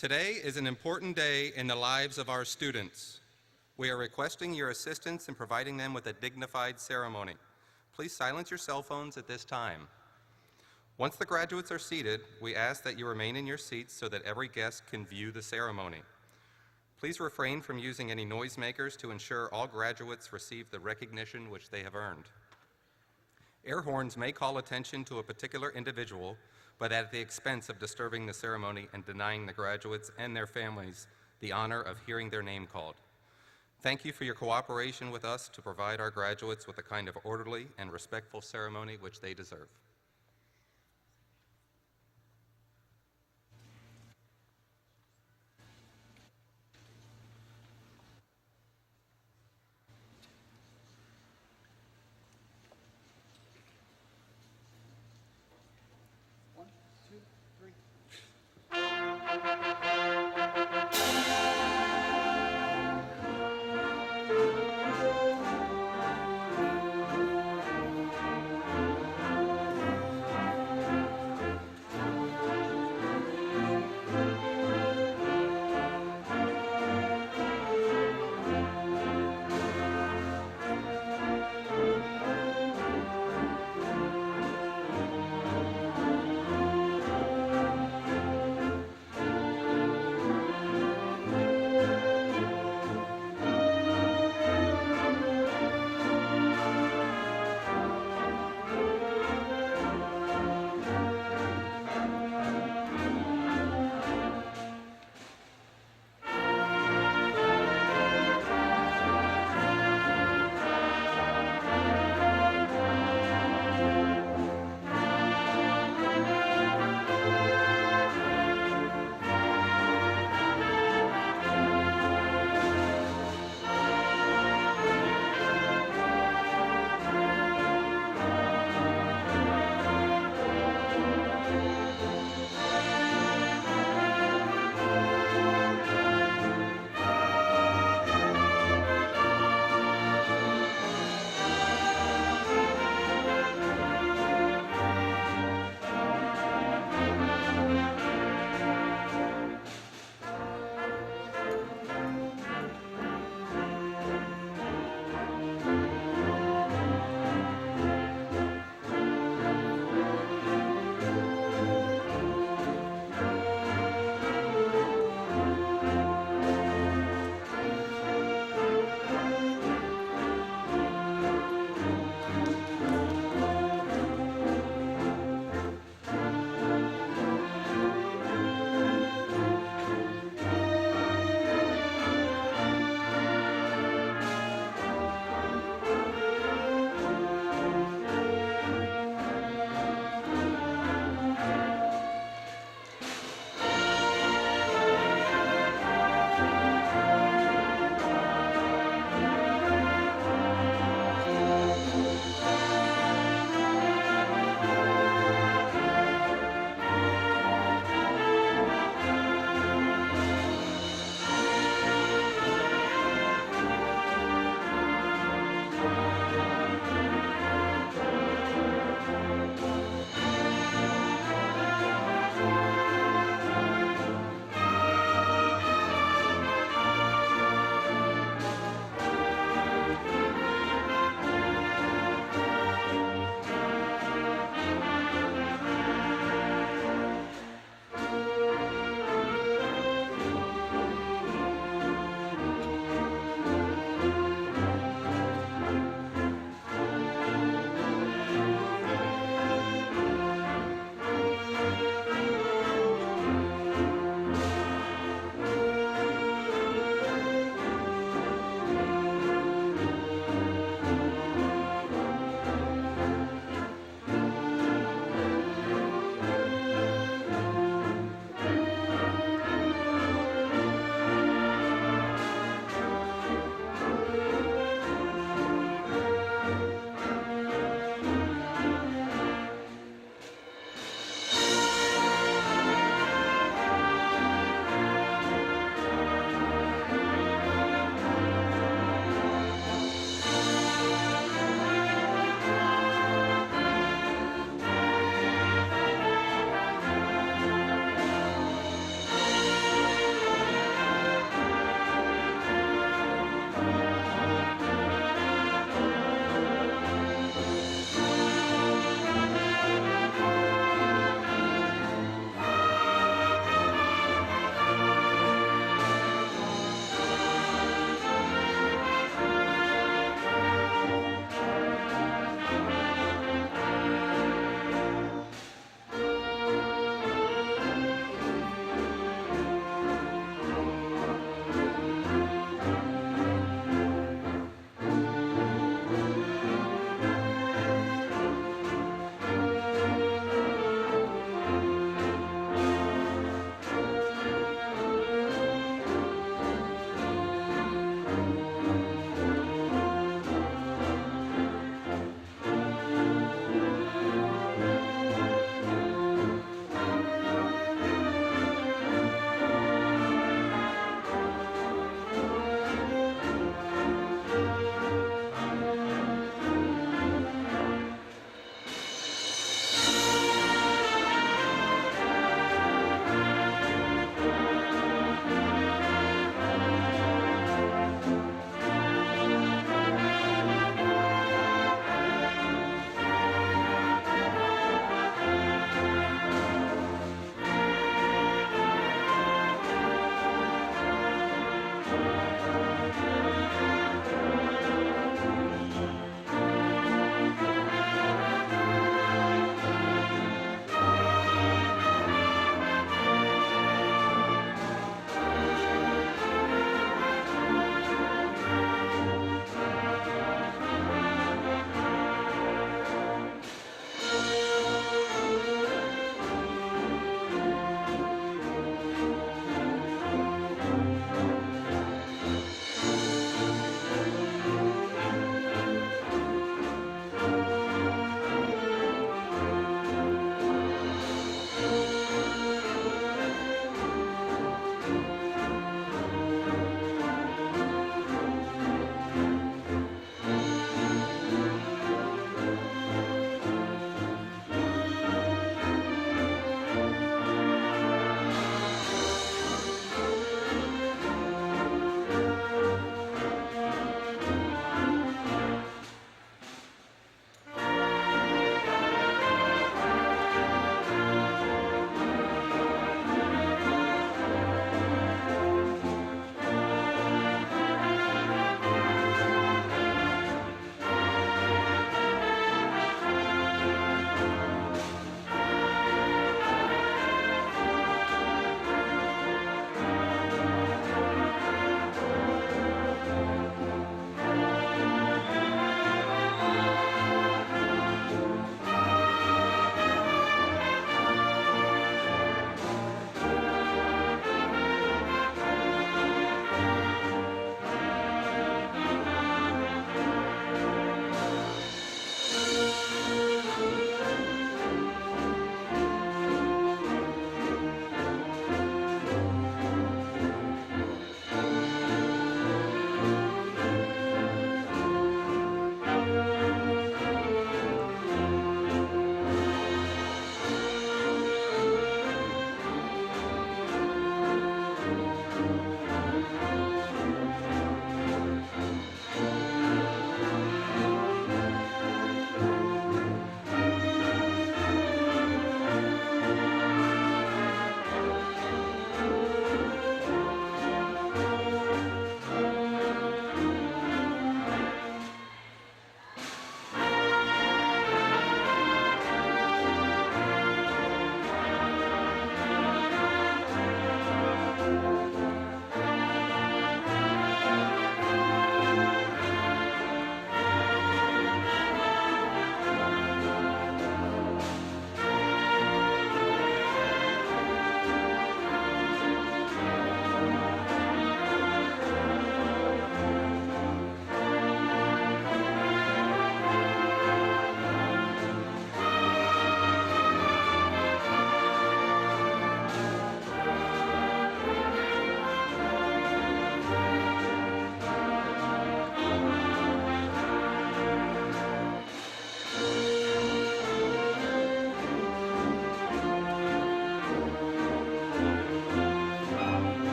Today is an important day in the lives of our students. We are requesting your assistance in providing them with a dignified ceremony. Please silence your cell phones at this time. Once the graduates are seated, we ask that you remain in your seats so that every guest can view the ceremony. Please refrain from using any noisemakers to ensure all graduates receive the recognition which they have earned. Air horns may call attention to a particular individual, but at the expense of disturbing the ceremony and denying the graduates and their families the honor of hearing their name called. Thank you for your cooperation with us to provide our graduates with the kind of orderly and respectful ceremony which they deserve.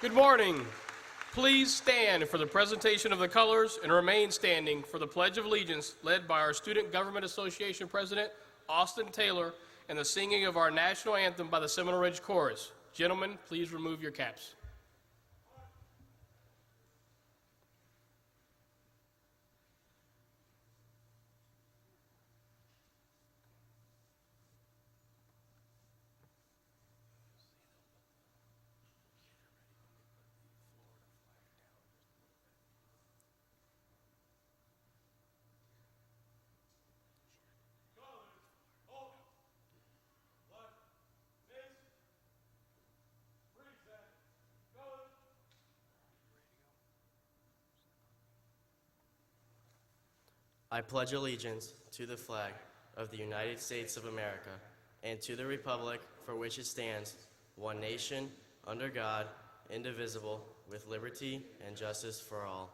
Good morning. Please stand for the presentation of the colors and remain standing for the Pledge of Allegiance led by our Student Government Association President, Austin Taylor, and the singing of our national anthem by the Seminole Ridge Chorus. Gentlemen, please remove your caps. I pledge allegiance to the flag of the United States of America and to the republic for which it stands, one nation, under God, indivisible, with liberty and justice for all.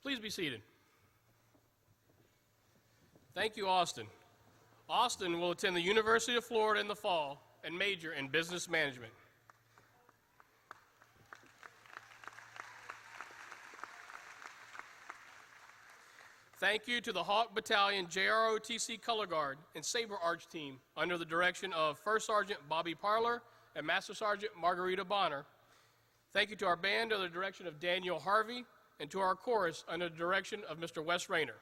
Please be seated. Thank you, Austin. Austin will attend the University of Florida in the fall and major in business management. Thank you to the Hawk Battalion JROTC Color Guard and Saber Arch team under the direction of First Sergeant Bobby Parler and Master Sergeant Margarita Bonner. Thank you to our band under the direction of Daniel Harvey, and to our chorus under the direction of Mr. Wes Rayner.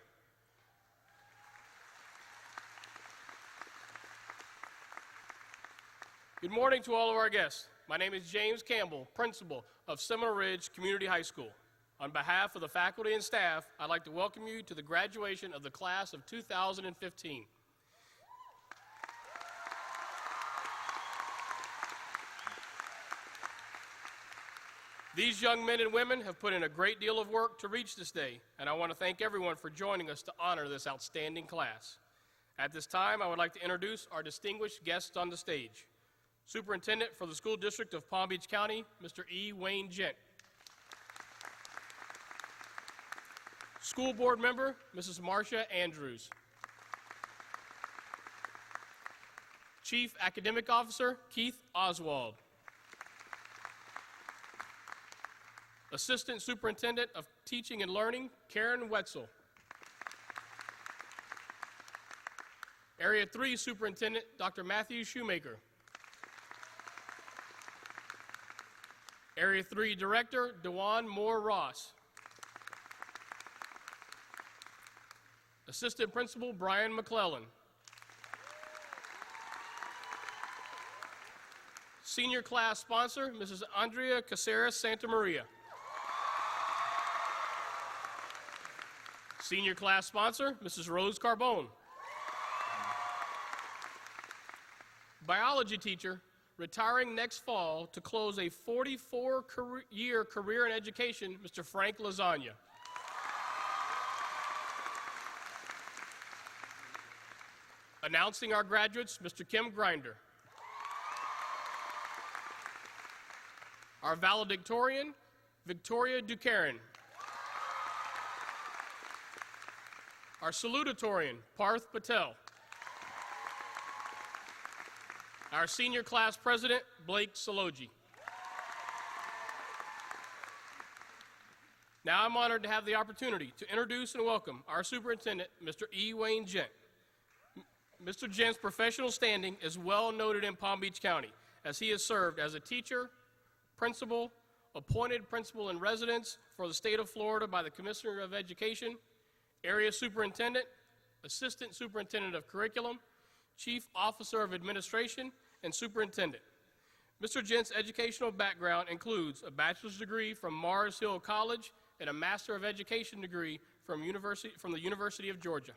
Good morning to all of our guests. My name is James Campbell, principal of Seminole Ridge Community High School. On behalf of the faculty and staff, I'd like to welcome you to the graduation of the class of 2015. These young men and women have put in a great deal of work to reach this day, and I want to thank everyone for joining us to honor this outstanding class. At this time, I would like to introduce our distinguished guests on the stage. Superintendent for the School District of Palm Beach County, Mr. E. Wayne Gent. School Board Member, Mrs. Marcia Andrews. Chief Academic Officer, Keith Oswald. Assistant Superintendent of Teaching and Learning, Karen Wetzel. Area 3 Superintendent, Dr. Matthew Shoemaker. Area 3 Director, Dewan Moore Ross. Assistant Principal, Brian McClellan. Senior Class Sponsor, Mrs. Andrea Caceres Santamaria. Senior Class Sponsor, Mrs. Rose Carbone. Biology teacher, retiring next fall to close a 44-year career in education, Mr. Frank Lasagna. Announcing our graduates, Mr. Kim Grinder. Our valedictorian, Victoria Ducarin. Our salutatorian, Parth Patel. Our senior class president, Blake Saloji. Now I'm honored to have the opportunity to introduce and welcome our superintendent, Mr. E. Wayne Gent. Mr. Gent's professional standing is well noted in Palm Beach County, as he has served as a teacher, principal, appointed principal in residence for the state of Florida by the Commissioner of Education, area superintendent, assistant superintendent of curriculum, chief officer of administration, and superintendent. Mr. Gent's educational background includes a bachelor's degree from Mars Hill College and a Master of Education degree from the University of Georgia.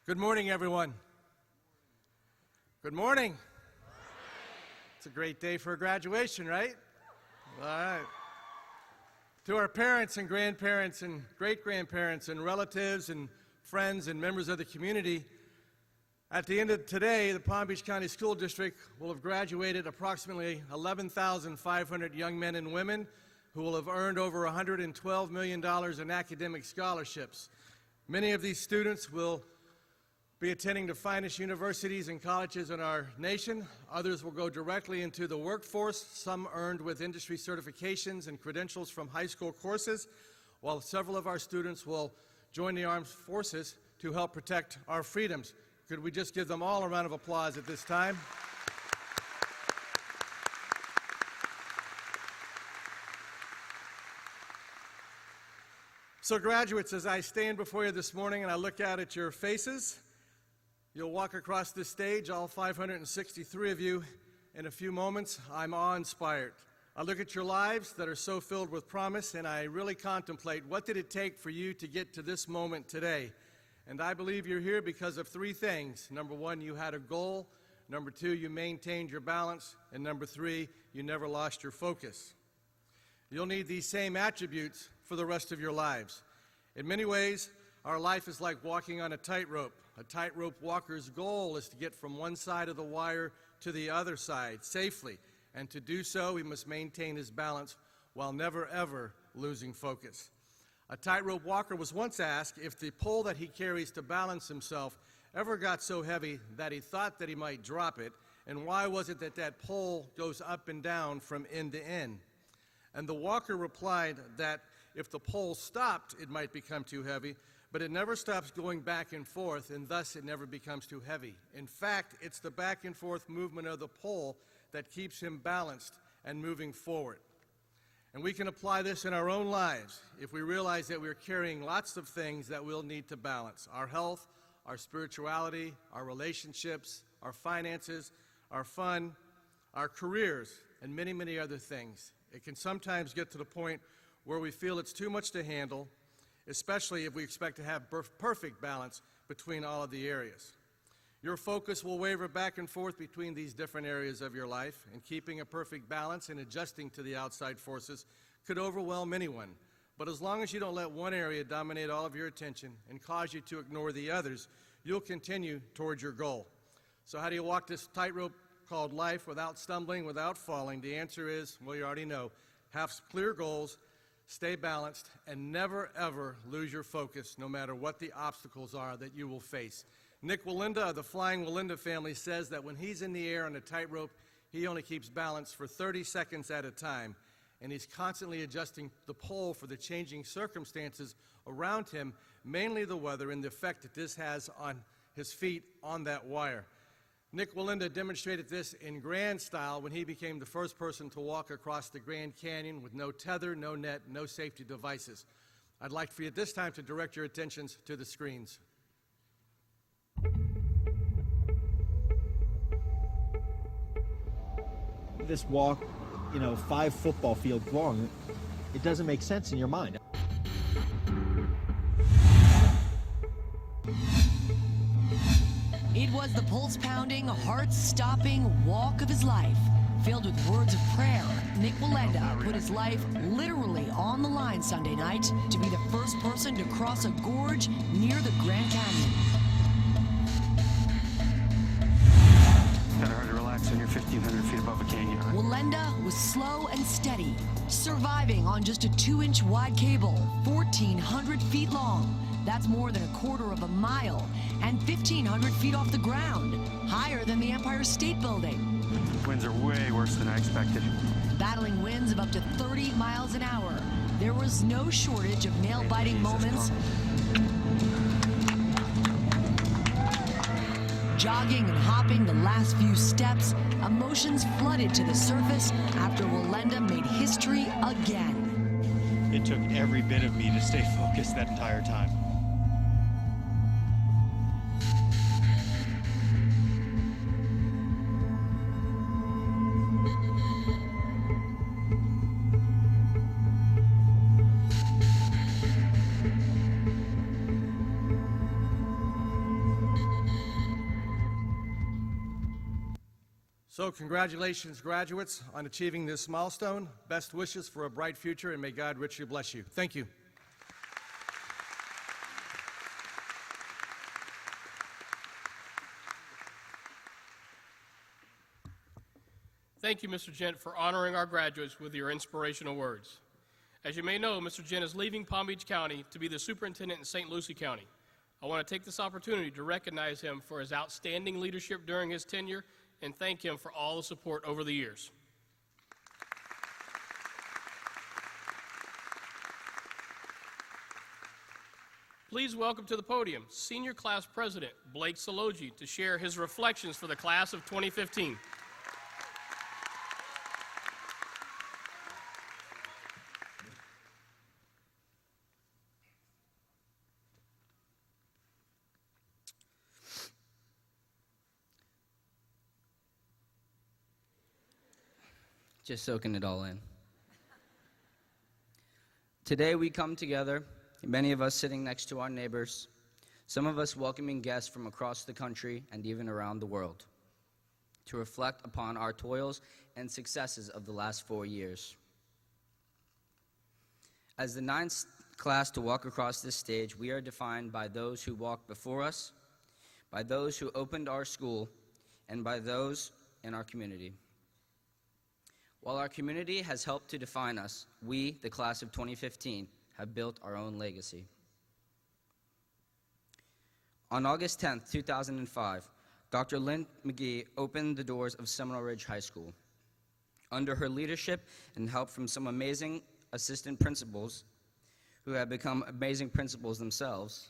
Good morning, everyone. Good morning. It's a great day for a graduation, right? All right. To our parents and grandparents and great-grandparents and relatives and friends and members of the community, at the end of today, the Palm Beach County School District will have graduated approximately 11,500 young men and women who will have earned over $112 million in academic scholarships. Many of these students will be attending the finest universities and colleges in our nation. Others will go directly into the workforce, some earned with industry certifications and credentials from high school courses, while several of our students will join the armed forces to help protect our freedoms. Could we just give them all a round of applause at this time? So graduates, as I stand before you this morning and I look out at your faces, you'll walk across this stage, all 563 of you, in a few moments. I'm awe-inspired. I look at your lives that are so filled with promise, and I really contemplate what did it take for you to get to this moment today. And I believe you're here because of three things. Number one, you had a goal. Number two, you maintained your balance. And number three, you never lost your focus. You'll need these same attributes for the rest of your lives. In many ways, our life is like walking on a tightrope. A tightrope walker's goal is to get from one side of the wire to the other side safely. And to do so, he must maintain his balance while never, ever losing focus. A tightrope walker was once asked if the pole that he carries to balance himself ever got so heavy that he thought that he might drop it, and why was it that that pole goes up and down from end to end? And the walker replied that if the pole stopped, it might become too heavy, but it never stops going back and forth, and thus it never becomes too heavy. In fact, it's the back and forth movement of the pole that keeps him balanced and moving forward. And we can apply this in our own lives if we realize that we're carrying lots of things that we'll need to balance: our health, our spirituality, our relationships, our finances, our fun, our careers, and many, many other things. It can sometimes get to the point where we feel it's too much to handle, especially if we expect to have perfect balance between all of the areas. Your focus will waver back and forth between these different areas of your life, and keeping a perfect balance and adjusting to the outside forces could overwhelm anyone. But as long as you don't let one area dominate all of your attention and cause you to ignore the others, you'll continue towards your goal. So how do you walk this tightrope called life without stumbling, without falling? The answer is, well, you already know. Have clear goals, stay balanced, and never, ever lose your focus, no matter what the obstacles are that you will face. Nick Walinda of the Flying Walinda family says that when he's in the air on a tightrope, he only keeps balance for 30 seconds at a time, and he's constantly adjusting the pole for the changing circumstances around him, mainly the weather and the effect that this has on his feet on that wire. Nick Walinda demonstrated this in grand style when he became the first person to walk across the Grand Canyon with no tether, no net, no safety devices. I'd like for you at this time to direct your attentions to the screens. This walk, 5 football fields long, it doesn't make sense in your mind. It was the pulse-pounding, heart-stopping walk of his life. Filled with words of prayer, Nick Walinda put his life literally on the line Sunday night to be the first person to cross a gorge near the Grand Canyon. Lenda was slow and steady, surviving on just a 2-inch wide cable, 1,400 feet long. That's more than a quarter of a mile, and 1,500 feet off the ground, higher than the Empire State Building. Winds are way worse than I expected. Battling winds of up to 30 miles an hour, there was no shortage of nail-biting moments. Jogging and hopping the last few steps, emotions flooded to the surface after Walenda made history again. It took every bit of me to stay focused that entire time. So congratulations, graduates, on achieving this milestone. Best wishes for a bright future, and may God richly bless you. Thank you. Thank you, Mr. Gent, for honoring our graduates with your inspirational words. As you may know, Mr. Gent is leaving Palm Beach County to be the superintendent in St. Lucie County. I want to take this opportunity to recognize him for his outstanding leadership during his tenure and thank him for all the support over the years. Please welcome to the podium Senior Class President Blake Salogi to share his reflections for the class of 2015. Just soaking it all in. Today we come together, many of us sitting next to our neighbors, some of us welcoming guests from across the country and even around the world, to reflect upon our toils and successes of the last 4 years. As the 9th class to walk across this stage, we are defined by those who walked before us, by those who opened our school, and by those in our community. While our community has helped to define us, we, the class of 2015, have built our own legacy. On August 10, 2005, Dr. Lynn McGee opened the doors of Seminole Ridge High School. Under her leadership and help from some amazing assistant principals who have become amazing principals themselves,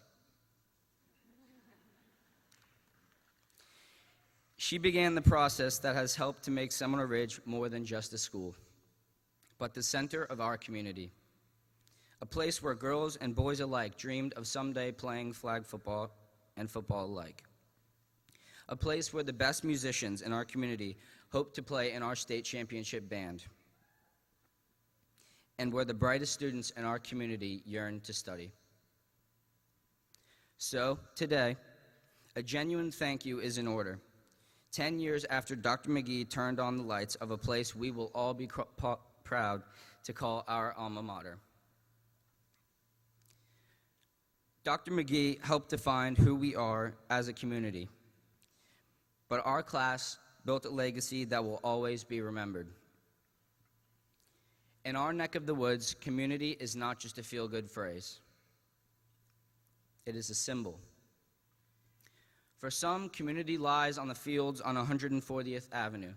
she began the process that has helped to make Seminole Ridge more than just a school, but the center of our community, a place where girls and boys alike dreamed of someday playing flag football and football alike, a place where the best musicians in our community hope to play in our state championship band, and where the brightest students in our community yearn to study. So, today, a genuine thank you is in order. 10 years after Dr. McGee turned on the lights of a place we will all be proud to call our alma mater. Dr. McGee helped define who we are as a community, but our class built a legacy that will always be remembered. In our neck of the woods, community is not just a feel-good phrase. It is a symbol. For some, community lies on the fields on 140th Avenue.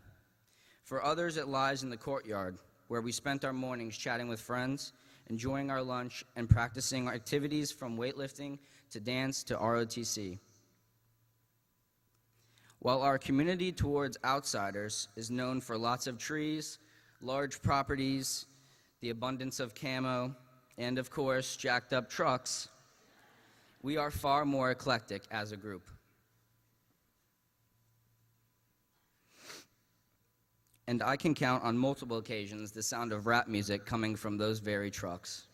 For others, it lies in the courtyard, where we spent our mornings chatting with friends, enjoying our lunch, and practicing activities from weightlifting to dance to ROTC. While our community towards outsiders is known for lots of trees, large properties, the abundance of camo, and of course, jacked up trucks, we are far more eclectic as a group. And I can count on multiple occasions the sound of rap music coming from those very trucks.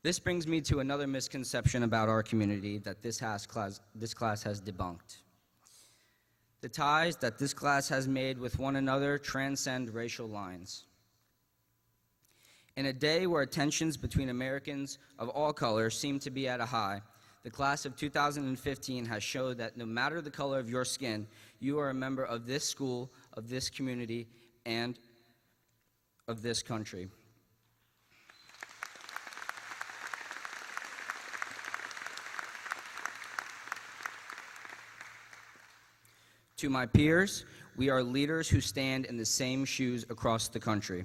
This brings me to another misconception about our community that this class has debunked. The ties that this class has made with one another transcend racial lines. In a day where tensions between Americans of all colors seem to be at a high, the class of 2015 has showed that no matter the color of your skin, you are a member of this school, of this community and of this country. To my peers, we are leaders who stand in the same shoes across the country.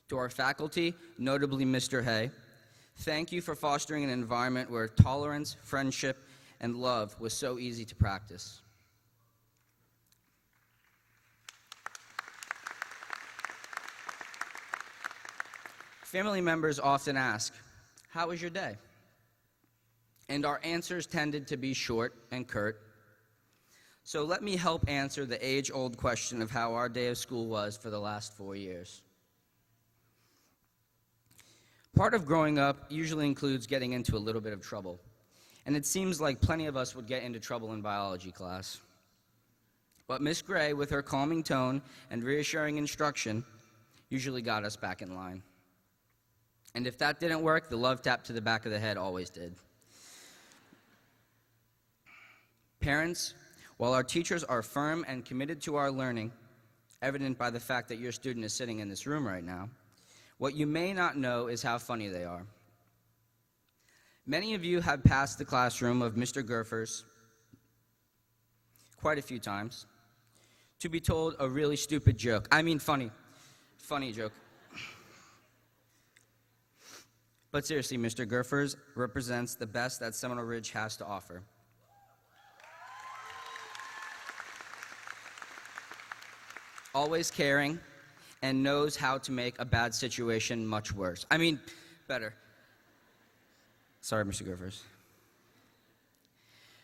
To our faculty, notably Mr. Hay, thank you for fostering an environment where tolerance, friendship, and love was so easy to practice. Family members often ask, "How was your day?" And our answers tended to be short and curt. So let me help answer the age-old question of how our day of school was for the last 4 years. Part of growing up usually includes getting into a little bit of trouble, and it seems like plenty of us would get into trouble in biology class. But Miss Gray, with her calming tone and reassuring instruction, usually got us back in line. And if that didn't work, the love tap to the back of the head always did. Parents, while our teachers are firm and committed to our learning, evident by the fact that your student is sitting in this room right now, what you may not know is how funny they are. Many of you have passed the classroom of Mr. Gerfers quite a few times to be told a really stupid joke. I mean funny joke. But seriously, Mr. Gerfers represents the best that Seminole Ridge has to offer. Always caring, and knows how to make a bad situation much worse. I mean, better. Sorry, Mr. Gerfers.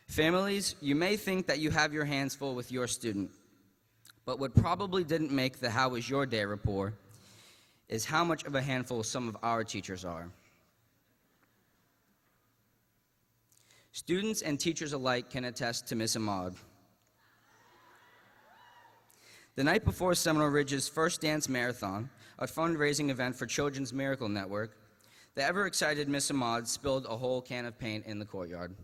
Families, you may think that you have your hands full with your student, but what probably didn't make the "How was your day" report is how much of a handful some of our teachers are. Students and teachers alike can attest to Miss Ahmad. The night before Seminole Ridge's first dance marathon, a fundraising event for Children's Miracle Network, the ever-excited Miss Ahmad spilled a whole can of paint in the courtyard.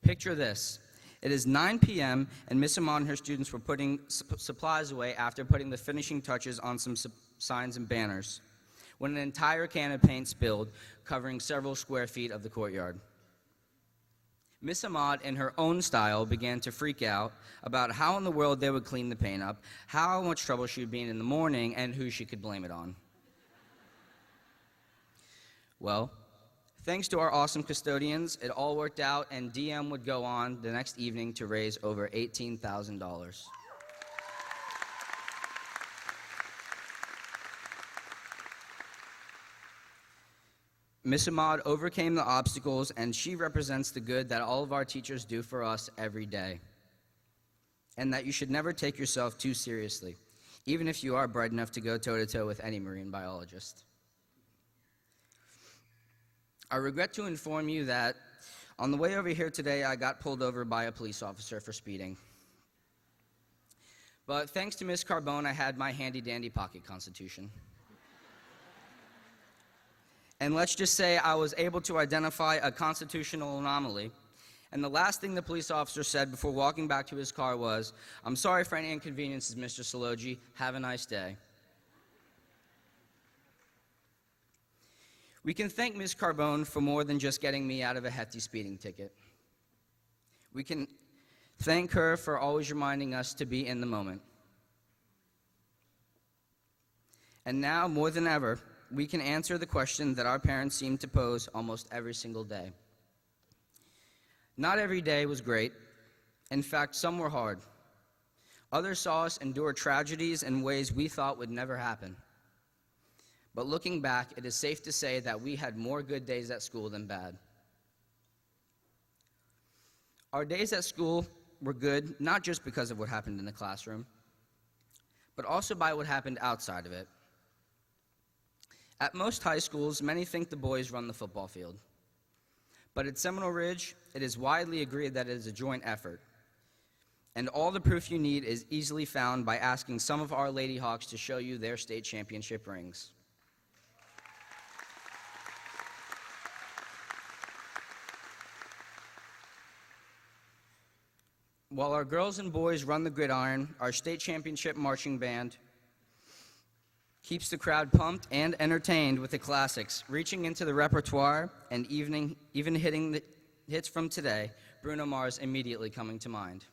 Picture this. It is 9 p.m., and Miss Ahmad and her students were putting supplies away after putting the finishing touches on some signs and banners, when an entire can of paint spilled, covering several square feet of the courtyard. Miss Ahmad, in her own style, began to freak out about how in the world they would clean the paint up, how much trouble she would be in the morning, and who she could blame it on. Well, thanks to our awesome custodians, it all worked out, and DM would go on the next evening to raise over $18,000. Miss Ahmad overcame the obstacles, and she represents the good that all of our teachers do for us every day, and that you should never take yourself too seriously, even if you are bright enough to go toe-to-toe with any marine biologist. I regret to inform you that on the way over here today, I got pulled over by a police officer for speeding. But thanks to Miss Carbone, I had my handy-dandy pocket constitution. And let's just say I was able to identify a constitutional anomaly. And the last thing the police officer said before walking back to his car was, "I'm sorry for any inconveniences, Mr. Salogi. Have a nice day." We can thank Ms. Carbone for more than just getting me out of a hefty speeding ticket. We can thank her for always reminding us to be in the moment. And now, more than ever, we can answer the question that our parents seem to pose almost every single day. Not every day was great. In fact, some were hard. Others saw us endure tragedies in ways we thought would never happen. But looking back, it is safe to say that we had more good days at school than bad. Our days at school were good, not just because of what happened in the classroom, but also by what happened outside of it. At most high schools, many think the boys run the football field. But at Seminole Ridge, it is widely agreed that it is a joint effort. And all the proof you need is easily found by asking some of our Lady Hawks to show you their state championship rings. While our girls and boys run the gridiron, our state championship marching band keeps the crowd pumped and entertained with the classics, reaching into the repertoire and even hitting the hits from today, Bruno Mars immediately coming to mind.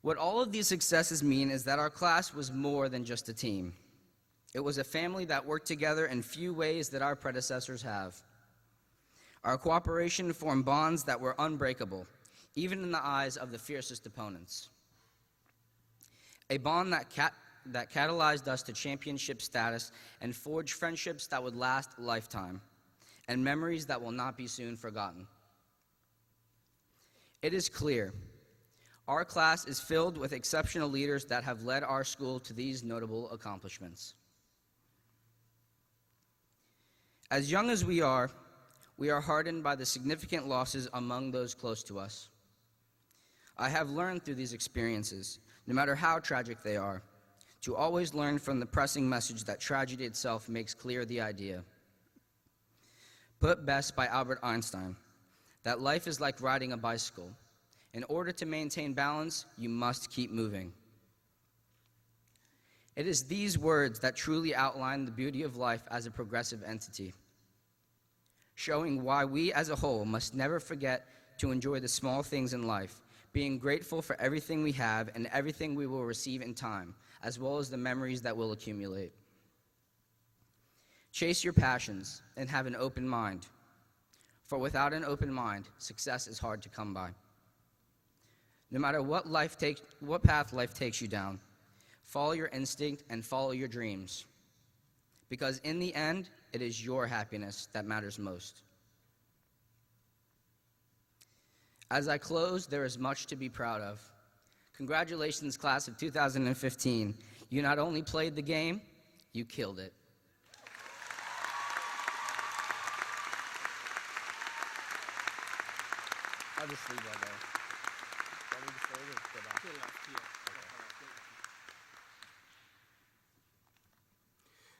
What all of these successes mean is that our class was more than just a team. It was a family that worked together in few ways that our predecessors have. Our cooperation formed bonds that were unbreakable, even in the eyes of the fiercest opponents. A bond that catalyzed us to championship status and forged friendships that would last a lifetime, and memories that will not be soon forgotten. It is clear, our class is filled with exceptional leaders that have led our school to these notable accomplishments. As young as we are hardened by the significant losses among those close to us. I have learned through these experiences, no matter how tragic they are, to always learn from the pressing message that tragedy itself makes clear the idea. Put best by Albert Einstein, that life is like riding a bicycle. In order to maintain balance, you must keep moving. It is these words that truly outline the beauty of life as a progressive entity, showing why we as a whole must never forget to enjoy the small things in life, being grateful for everything we have and everything we will receive in time, as well as the memories that will accumulate. Chase your passions and have an open mind, for without an open mind, success is hard to come by. No matter what path life takes you down, follow your instinct and follow your dreams, because in the end, it is your happiness that matters most. As I close, there is much to be proud of. Congratulations, class of 2015. You not only played the game, you killed it. I'll just leave that there.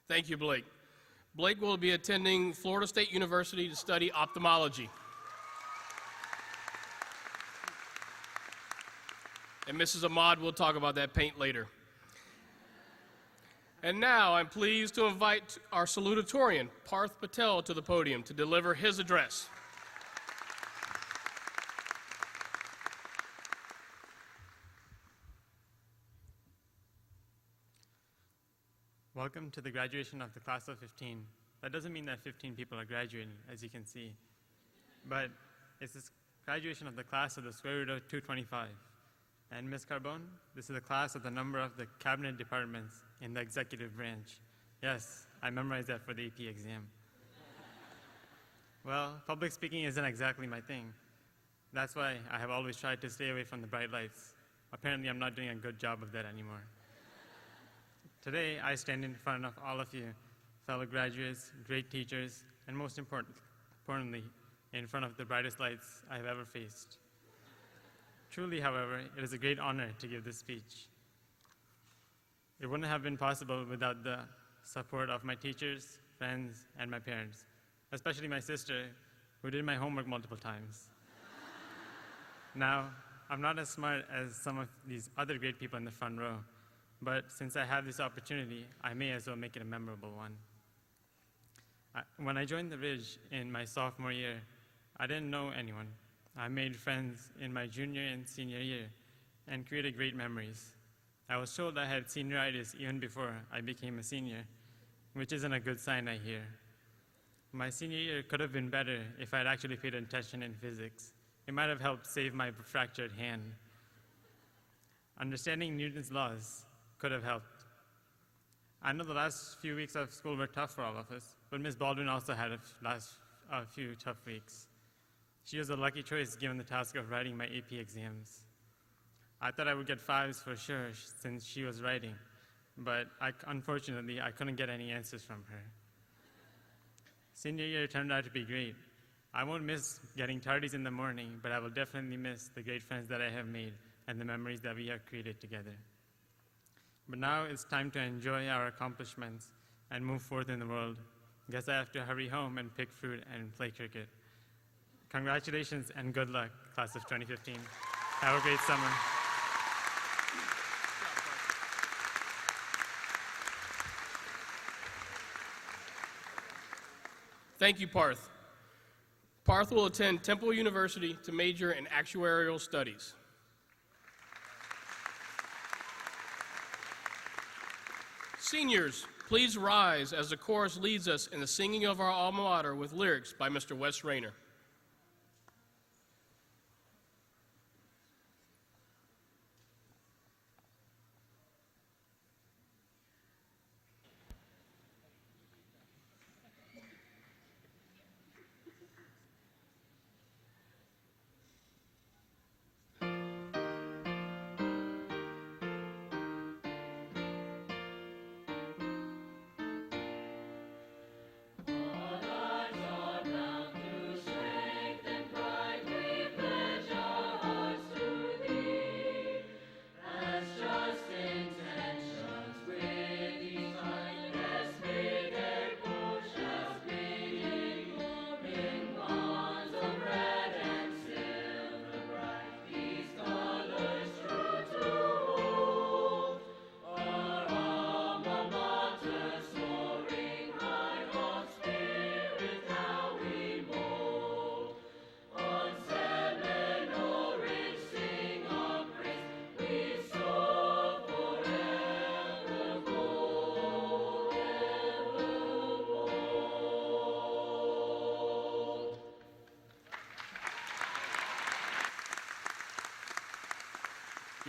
Thank you, Blake. Blake will be attending Florida State University to study ophthalmology. And Mrs. Ahmad will talk about that paint later. And now I'm pleased to invite our salutatorian, Parth Patel, to the podium to deliver his address. Welcome to the graduation of the class of 15. That doesn't mean that 15 people are graduating, as you can see, but it's this graduation of the class of the square root of 225. And Ms. Carbone, this is the class of the number of the cabinet departments in the executive branch. Yes, I memorized that for the AP exam. Well, public speaking isn't exactly my thing. That's why I have always tried to stay away from the bright lights. Apparently, I'm not doing a good job of that anymore. Today, I stand in front of all of you, fellow graduates, great teachers, and most importantly, in front of the brightest lights I have ever faced. Truly, however, it is a great honor to give this speech. It wouldn't have been possible without the support of my teachers, friends, and my parents, especially my sister, who did my homework multiple times. Now, I'm not as smart as some of these other great people in the front row, but since I have this opportunity, I may as well make it a memorable one. When I joined the Ridge in my sophomore year, I didn't know anyone. I made friends in my junior and senior year and created great memories. I was told I had senioritis even before I became a senior, which isn't a good sign, I hear. My senior year could have been better if I had actually paid attention in physics. It might have helped save my fractured hand. Understanding Newton's laws could have helped. I know the last few weeks of school were tough for all of us, but Ms. Baldwin also had a few tough weeks. She was a lucky choice given the task of writing my AP exams. I thought I would get 5s for sure since she was writing, but unfortunately, I couldn't get any answers from her. Senior year turned out to be great. I won't miss getting tardies in the morning, but I will definitely miss the great friends that I have made and the memories that we have created together. But now it's time to enjoy our accomplishments and move forth in the world. Guess I have to hurry home and pick fruit and play cricket. Congratulations and good luck, class of 2015. Have a great summer. Thank you, Parth. Parth will attend Temple University to major in actuarial studies. Seniors, please rise as the chorus leads us in the singing of our alma mater with lyrics by Mr. Wes Rayner.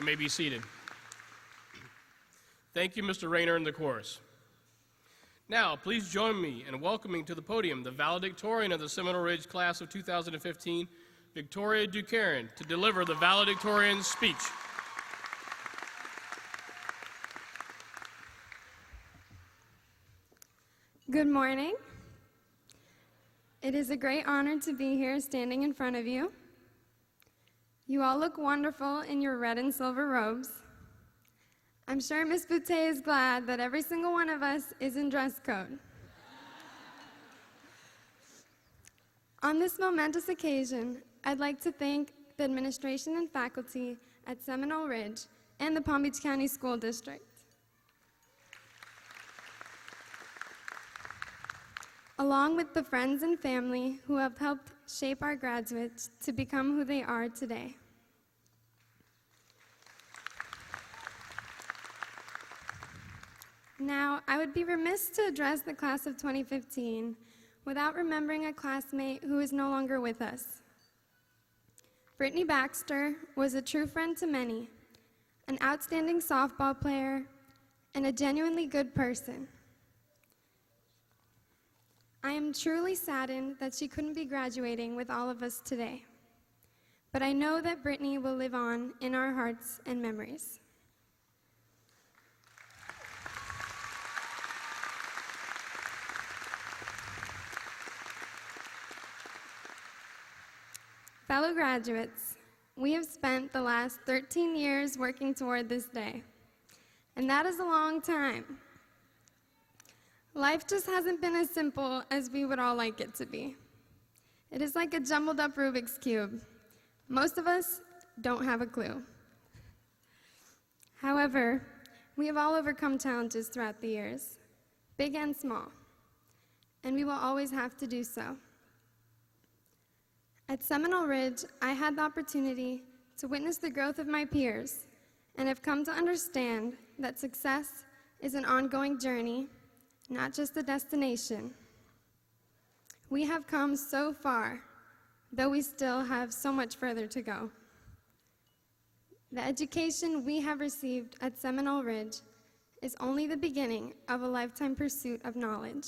You may be seated. Thank you, Mr. Rayner and the chorus. Now, please join me in welcoming to the podium the valedictorian of the Seminole Ridge class of 2015, Victoria Ducarin, to deliver the valedictorian's speech. Good morning. It is a great honor to be here standing in front of you. You all look wonderful in your red and silver robes. I'm sure Miss Boutte is glad that every single one of us is in dress code. On this momentous occasion, I'd like to thank the administration and faculty at Seminole Ridge and the Palm Beach County School District. Along with the friends and family who have helped shape our graduates to become who they are today. Now, I would be remiss to address the class of 2015 without remembering a classmate who is no longer with us. Brittany Baxter was a true friend to many, an outstanding softball player, and a genuinely good person. I am truly saddened that she couldn't be graduating with all of us today, but I know that Brittany will live on in our hearts and memories. Fellow graduates, we have spent the last 13 years working toward this day, and that is a long time. Life just hasn't been as simple as we would all like it to be. It is like a jumbled up Rubik's Cube. Most of us don't have a clue. However, we have all overcome challenges throughout the years, big and small, and we will always have to do so. At Seminole Ridge, I had the opportunity to witness the growth of my peers and have come to understand that success is an ongoing journey, not just a destination. We have come so far, though we still have so much further to go. The education we have received at Seminole Ridge is only the beginning of a lifetime pursuit of knowledge.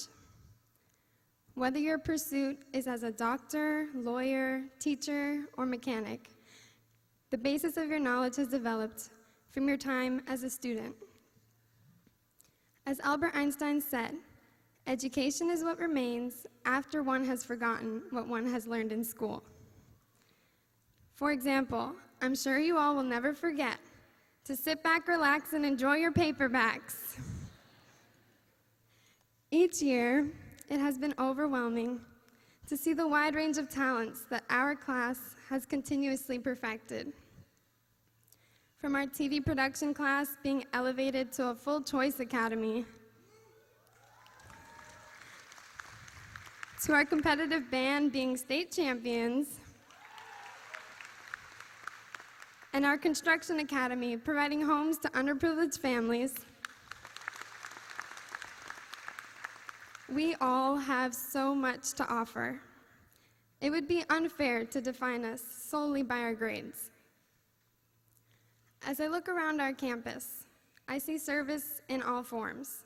Whether your pursuit is as a doctor, lawyer, teacher, or mechanic, the basis of your knowledge has developed from your time as a student. As Albert Einstein said, education is what remains after one has forgotten what one has learned in school. For example, I'm sure you all will never forget to sit back, relax, and enjoy your paperbacks. Each year, it has been overwhelming to see the wide range of talents that our class has continuously perfected. From our TV production class being elevated to a full choice academy, to our competitive band being state champions, and our construction academy providing homes to underprivileged families, we all have so much to offer. It would be unfair to define us solely by our grades. As I look around our campus, I see service in all forms,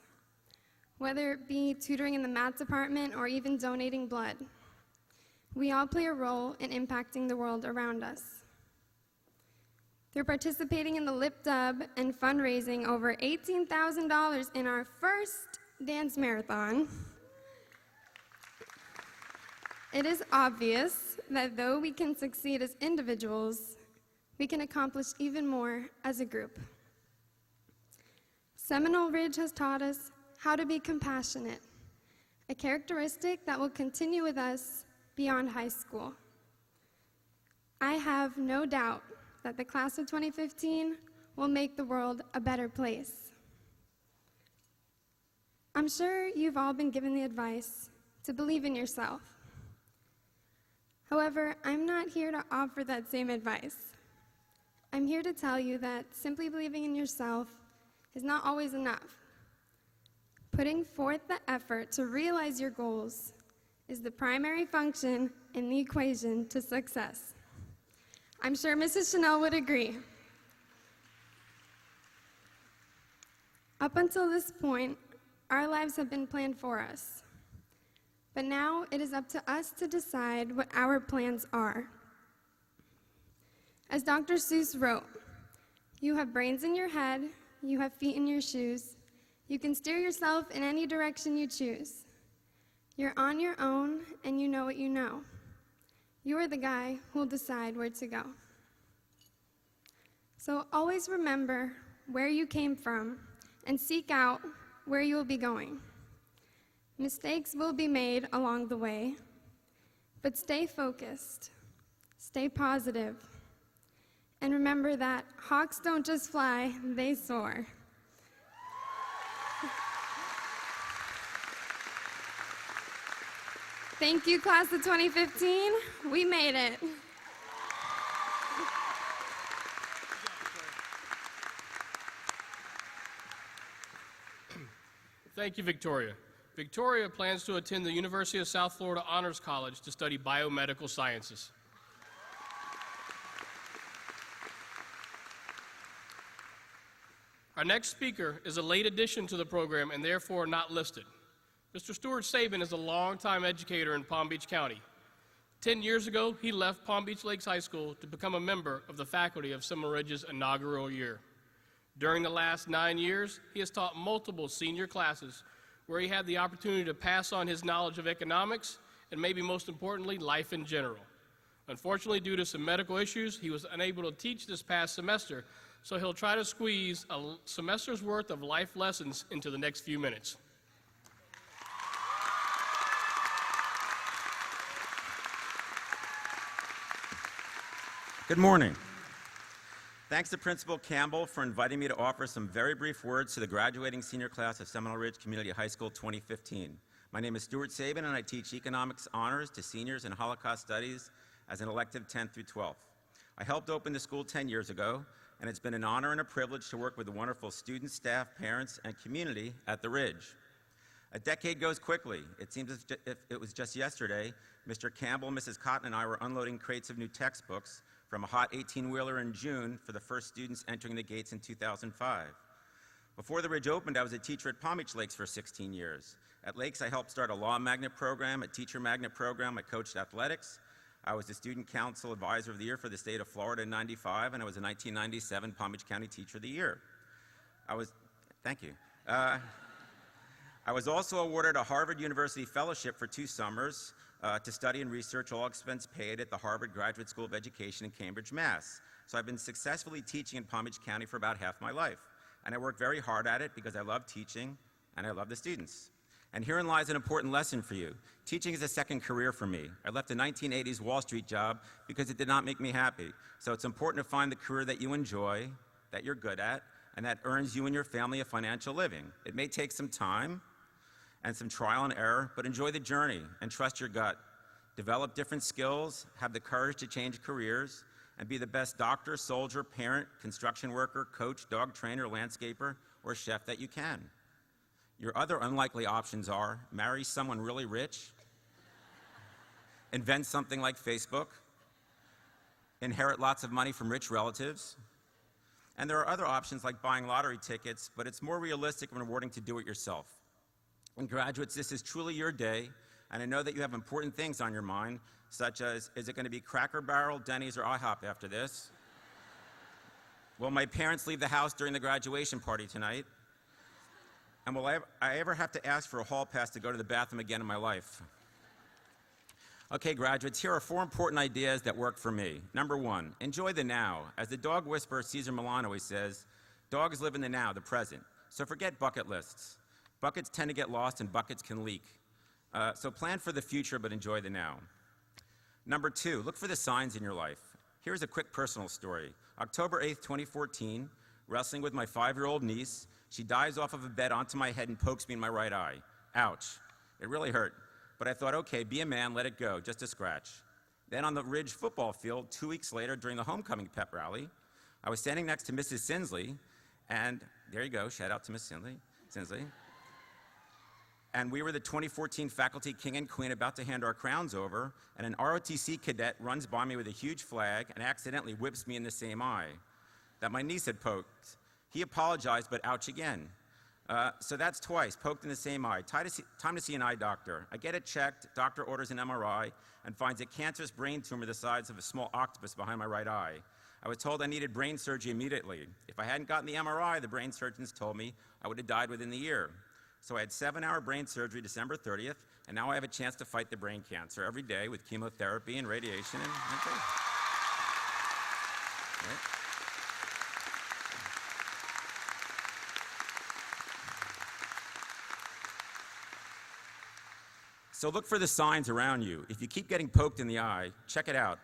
whether it be tutoring in the math department or even donating blood. We all play a role in impacting the world around us. Through participating in the Lip Dub and fundraising over $18,000 in our first dance marathon, it is obvious that though we can succeed as individuals, we can accomplish even more as a group. Seminole Ridge has taught us how to be compassionate, a characteristic that will continue with us beyond high school. I have no doubt that the class of 2015 will make the world a better place. I'm sure you've all been given the advice to believe in yourself. However, I'm not here to offer that same advice. I'm here to tell you that simply believing in yourself is not always enough. Putting forth the effort to realize your goals is the primary function in the equation to success. I'm sure Mrs. Chanel would agree. Up until this point, our lives have been planned for us. But now it is up to us to decide what our plans are. As Dr. Seuss wrote, "You have brains in your head, you have feet in your shoes. You can steer yourself in any direction you choose. You're on your own and you know what you know. You are the guy who will decide where to go." So always remember where you came from and seek out where you will be going. Mistakes will be made along the way, but stay focused, stay positive, and remember that hawks don't just fly, they soar. Thank you, class of 2015. We made it. Thank you, Victoria. Victoria plans to attend the University of South Florida Honors College to study biomedical sciences. Our next speaker is a late addition to the program and therefore not listed. Mr. Stuart Sabin is a longtime educator in Palm Beach County. 10 years ago, he left Palm Beach Lakes High School to become a member of the faculty of Seminole Ridge's inaugural year. During the last 9 years, he has taught multiple senior classes where he had the opportunity to pass on his knowledge of economics and maybe most importantly, life in general. Unfortunately, due to some medical issues, he was unable to teach this past semester, so he'll try to squeeze a semester's worth of life lessons into the next few minutes. Good morning. Thanks to Principal Campbell for inviting me to offer some very brief words to the graduating senior class of Seminole Ridge Community High School 2015. My name is Stuart Sabin, and I teach economics honors to seniors in Holocaust studies as an elective 10th through 12th. I helped open the school 10 years ago, and it's been an honor and a privilege to work with the wonderful students, staff, parents, and community at the Ridge. A decade goes quickly. It seems as if it was just yesterday, Mr. Campbell, Mrs. Cotton, and I were unloading crates of new textbooks from a hot 18-wheeler in June for the first students entering the gates in 2005. Before the Ridge opened, I was a teacher at Palm Beach Lakes for 16 years. At Lakes, I helped start a law magnet program, a teacher magnet program. I coached athletics. I was the Student Council Advisor of the Year for the state of Florida in '95, and I was a 1997 Palm Beach County Teacher of the Year. Thank you. I was also awarded a Harvard University Fellowship for 2 summers to study and research, all expense paid, at the Harvard Graduate School of Education in Cambridge, Mass. So I've been successfully teaching in Palm Beach County for about half my life. And I work very hard at it because I love teaching and I love the students. And herein lies an important lesson for you. Teaching is a second career for me. I left a 1980s Wall Street job because it did not make me happy. So it's important to find the career that you enjoy, that you're good at, and that earns you and your family a financial living. It may take some time and some trial and error, but enjoy the journey and trust your gut. Develop different skills, have the courage to change careers, and be the best doctor, soldier, parent, construction worker, coach, dog trainer, landscaper, or chef that you can. Your other unlikely options are marry someone really rich, invent something like Facebook, inherit lots of money from rich relatives, and there are other options like buying lottery tickets, but it's more realistic and rewarding to do it yourself. And graduates, this is truly your day, and I know that you have important things on your mind, such as, is it going to be Cracker Barrel, Denny's, or IHOP after this? Will my parents leave the house during the graduation party tonight? And will I ever have to ask for a hall pass to go to the bathroom again in my life? Okay, graduates, here are 4 important ideas that work for me. Number 1, enjoy the now. As the dog whisperer Cesar Millan always says, dogs live in the now, the present. So forget bucket lists. Buckets tend to get lost and buckets can leak. So plan for the future, but enjoy the now. Number 2, look for the signs in your life. Here's a quick personal story. October 8th, 2014, wrestling with my 5-year-old niece, she dives off of a bed onto my head and pokes me in my right eye. Ouch. It really hurt. But I thought, okay, be a man, let it go, just a scratch. Then on the Ridge football field, 2 weeks later during the homecoming pep rally, I was standing next to Mrs. Sinsley, and there you go, shout out to Miss Sinsley. And we were the 2014 faculty king and queen about to hand our crowns over, and an ROTC cadet runs by me with a huge flag and accidentally whips me in the same eye that my niece had poked. He apologized, but ouch again. So that's twice, poked in the same eye. Time to see an eye doctor. I get it checked, doctor orders an MRI, and finds a cancerous brain tumor the size of a small octopus behind my right eye. I was told I needed brain surgery immediately. If I hadn't gotten the MRI, the brain surgeons told me I would have died within the year. So I had 7-hour brain surgery December 30th, and now I have a chance to fight the brain cancer every day with chemotherapy and radiation and right. So look for the signs around you. If you keep getting poked in the eye, check it out.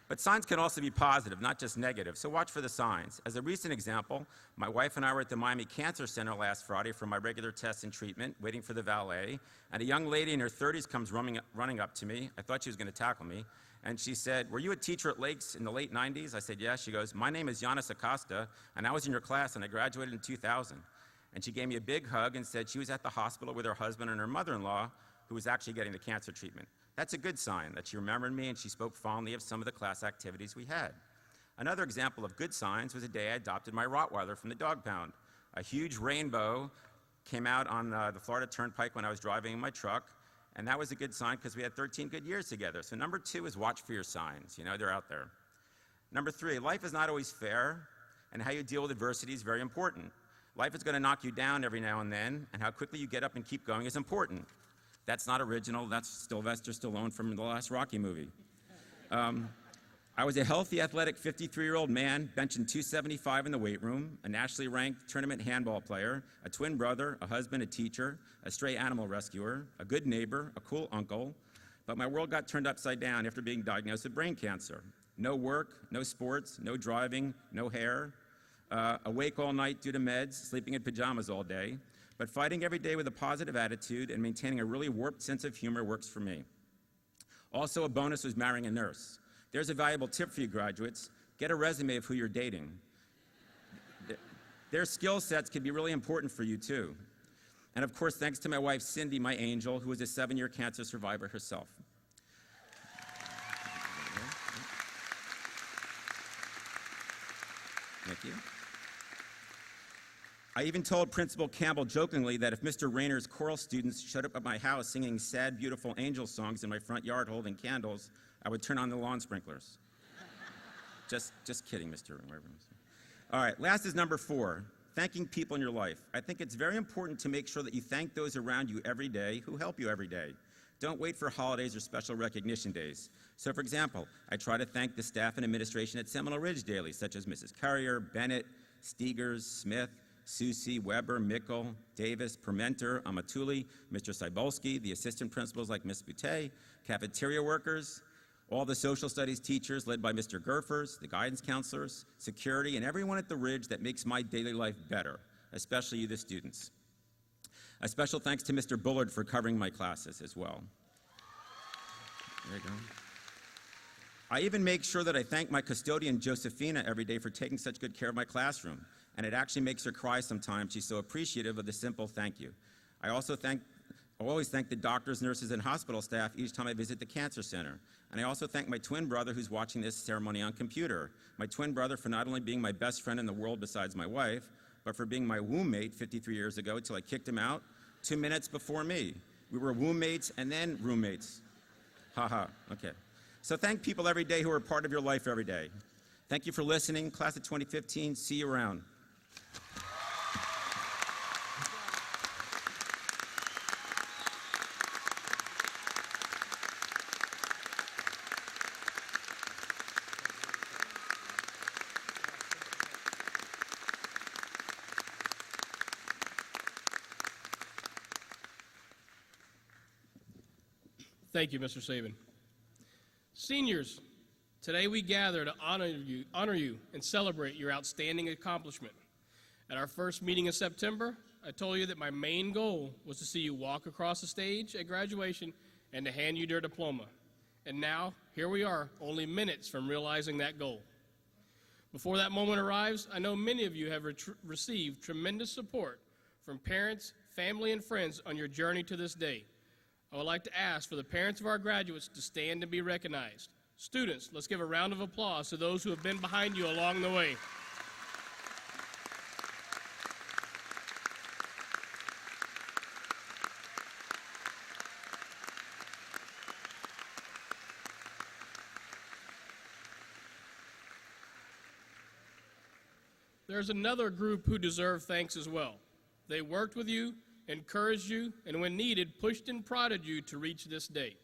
But signs can also be positive, not just negative, so watch for the signs. As a recent example, my wife and I were at the Miami Cancer Center last Friday for my regular tests and treatment, waiting for the valet, and a young lady in her 30s comes running up to me. I thought she was going to tackle me, and she said, "Were you a teacher at Lakes in the late 90s? I said, "Yes." She goes, "My name is Giannis Acosta, and I was in your class, and I graduated in 2000. And she gave me a big hug and said she was at the hospital with her husband and her mother-in-law, who was actually getting the cancer treatment. That's a good sign that she remembered me and she spoke fondly of some of the class activities we had. Another example of good signs was the day I adopted my Rottweiler from the dog pound. A huge rainbow came out on the Florida Turnpike when I was driving in my truck, and that was a good sign because we had 13 good years together. So number 2 is watch for your signs. You know, they're out there. Number 3, life is not always fair, and how you deal with adversity is very important. Life is going to knock you down every now and then, and how quickly you get up and keep going is important. That's not original. That's Sylvester Stallone from the last Rocky movie. I was a healthy, athletic 53-year-old man, benching 275 in the weight room, a nationally ranked tournament handball player, a twin brother, a husband, a teacher, a stray animal rescuer, a good neighbor, a cool uncle. But my world got turned upside down after being diagnosed with brain cancer. No work, no sports, no driving, no hair. Awake all night due to meds, sleeping in pajamas all day. But fighting every day with a positive attitude and maintaining a really warped sense of humor works for me. Also, a bonus was marrying a nurse. There's a valuable tip for you graduates. Get a resume of who you're dating. Their skill sets can be really important for you too. And of course, thanks to my wife, Cindy, my angel, who is a 7-year cancer survivor herself. Thank you. I even told Principal Campbell jokingly that if Mr. Rayner's choral students showed up at my house singing sad, beautiful angel songs in my front yard holding candles, I would turn on the lawn sprinklers. Just kidding, Mr. Rayner. All right, last is number 4, thanking people in your life. I think it's very important to make sure that you thank those around you every day who help you every day. Don't wait for holidays or special recognition days. So for example, I try to thank the staff and administration at Seminole Ridge daily, such as Mrs. Currier, Bennett, Steegers, Smith, Susi, Weber, Mickle, Davis, Permenter, Amatuli, Mr. Cybulski, the assistant principals like Ms. Boutte, cafeteria workers, all the social studies teachers led by Mr. Gerfers, the guidance counselors, security, and everyone at the Ridge that makes my daily life better, especially you, the students. A special thanks to Mr. Bullard for covering my classes as well. There you go. I even make sure that I thank my custodian, Josephina, every day for taking such good care of my classroom, and it actually makes her cry sometimes. She's so appreciative of the simple thank you. I always thank the doctors, nurses, and hospital staff each time I visit the cancer center. And I also thank my twin brother who's watching this ceremony on computer. My twin brother for not only being my best friend in the world besides my wife, but for being my womb mate 53 years ago until I kicked him out 2 minutes before me. We were womb mates and then roommates. Haha, okay. So thank people every day who are part of your life every day. Thank you for listening. Class of 2015, see you around. Thank you, Mr. Saban. Seniors, today we gather to honor you and celebrate your outstanding accomplishment. At our first meeting in September, I told you that my main goal was to see you walk across the stage at graduation and to hand you your diploma. And now, here we are, only minutes from realizing that goal. Before that moment arrives, I know many of you have received tremendous support from parents, family, and friends on your journey to this day. I would like to ask for the parents of our graduates to stand and be recognized. Students, let's give a round of applause to those who have been behind you along the way. There's another group who deserve thanks as well. They worked with you, encouraged you, and when needed, pushed and prodded you to reach this day.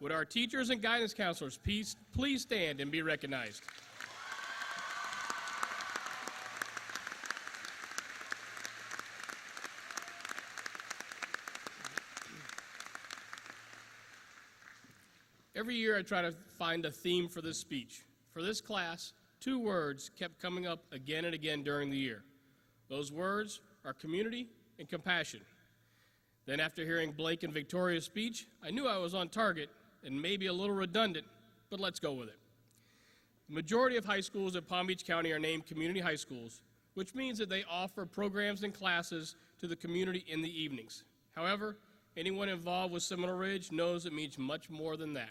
Would our teachers and guidance counselors please stand and be recognized? Every year I try to find a theme for this speech. For this class, 2 words kept coming up again and again during the year. Those words are community and compassion. Then after hearing Blake and Victoria's speech, I knew I was on target and maybe a little redundant, but let's go with it. The majority of high schools in Palm Beach County are named community high schools, which means that they offer programs and classes to the community in the evenings. However, anyone involved with Seminole Ridge knows it means much more than that.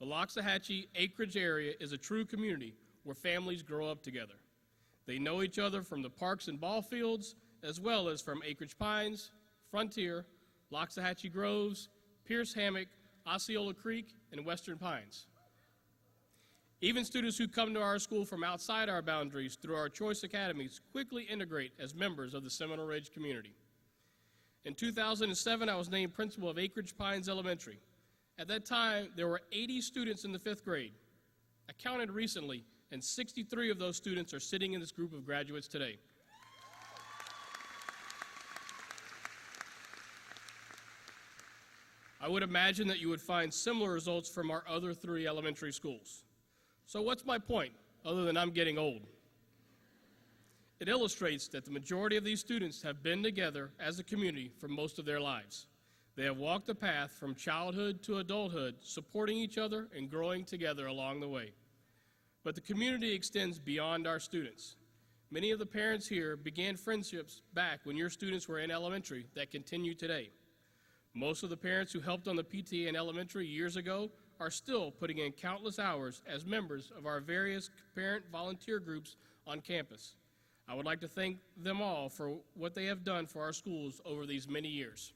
The Loxahatchee Acreage area is a true community where families grow up together. They know each other from the parks and ball fields, as well as from Acreage Pines, Frontier, Loxahatchee Groves, Pierce Hammock, Osceola Creek, and Western Pines. Even students who come to our school from outside our boundaries through our choice academies quickly integrate as members of the Seminole Ridge community. In 2007, I was named principal of Acreage Pines Elementary. At that time, there were 80 students in the 5th grade. I counted recently, and 63 of those students are sitting in this group of graduates today. I would imagine that you would find similar results from our other 3 elementary schools. So what's my point, other than I'm getting old? It illustrates that the majority of these students have been together as a community for most of their lives. They have walked the path from childhood to adulthood, supporting each other and growing together along the way. But the community extends beyond our students. Many of the parents here began friendships back when your students were in elementary that continue today. Most of the parents who helped on the PTA in elementary years ago are still putting in countless hours as members of our various parent volunteer groups on campus. I would like to thank them all for what they have done for our schools over these many years.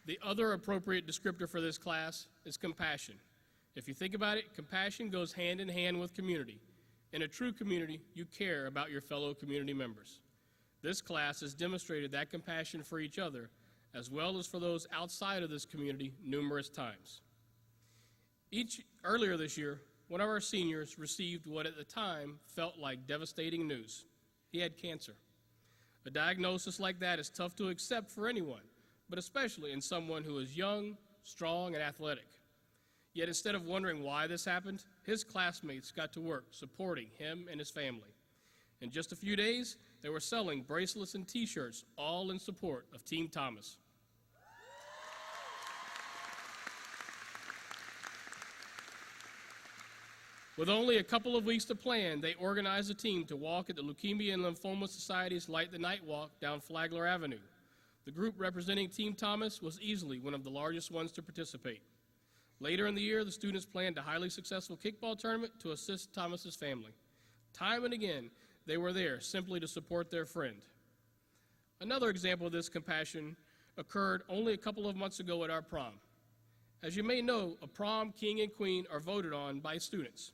The other appropriate descriptor for this class is compassion. If you think about it, compassion goes hand in hand with community. In a true community, you care about your fellow community members. This class has demonstrated that compassion for each other, as well as for those outside of this community numerous times. Earlier this year, one of our seniors received what at the time felt like devastating news. He had cancer. A diagnosis like that is tough to accept for anyone, but especially in someone who is young, strong, and athletic. Yet instead of wondering why this happened, his classmates got to work supporting him and his family. In just a few days, they were selling bracelets and t-shirts, all in support of Team Thomas. With only a couple of weeks to plan, they organized a team to walk at the Leukemia and Lymphoma Society's Light the Night Walk down Flagler Avenue. The group representing Team Thomas was easily one of the largest ones to participate. Later in the year, the students planned a highly successful kickball tournament to assist Thomas's family. Time and again, they were there simply to support their friend. Another example of this compassion occurred only a couple of months ago at our prom. As you may know, a prom king and queen are voted on by students.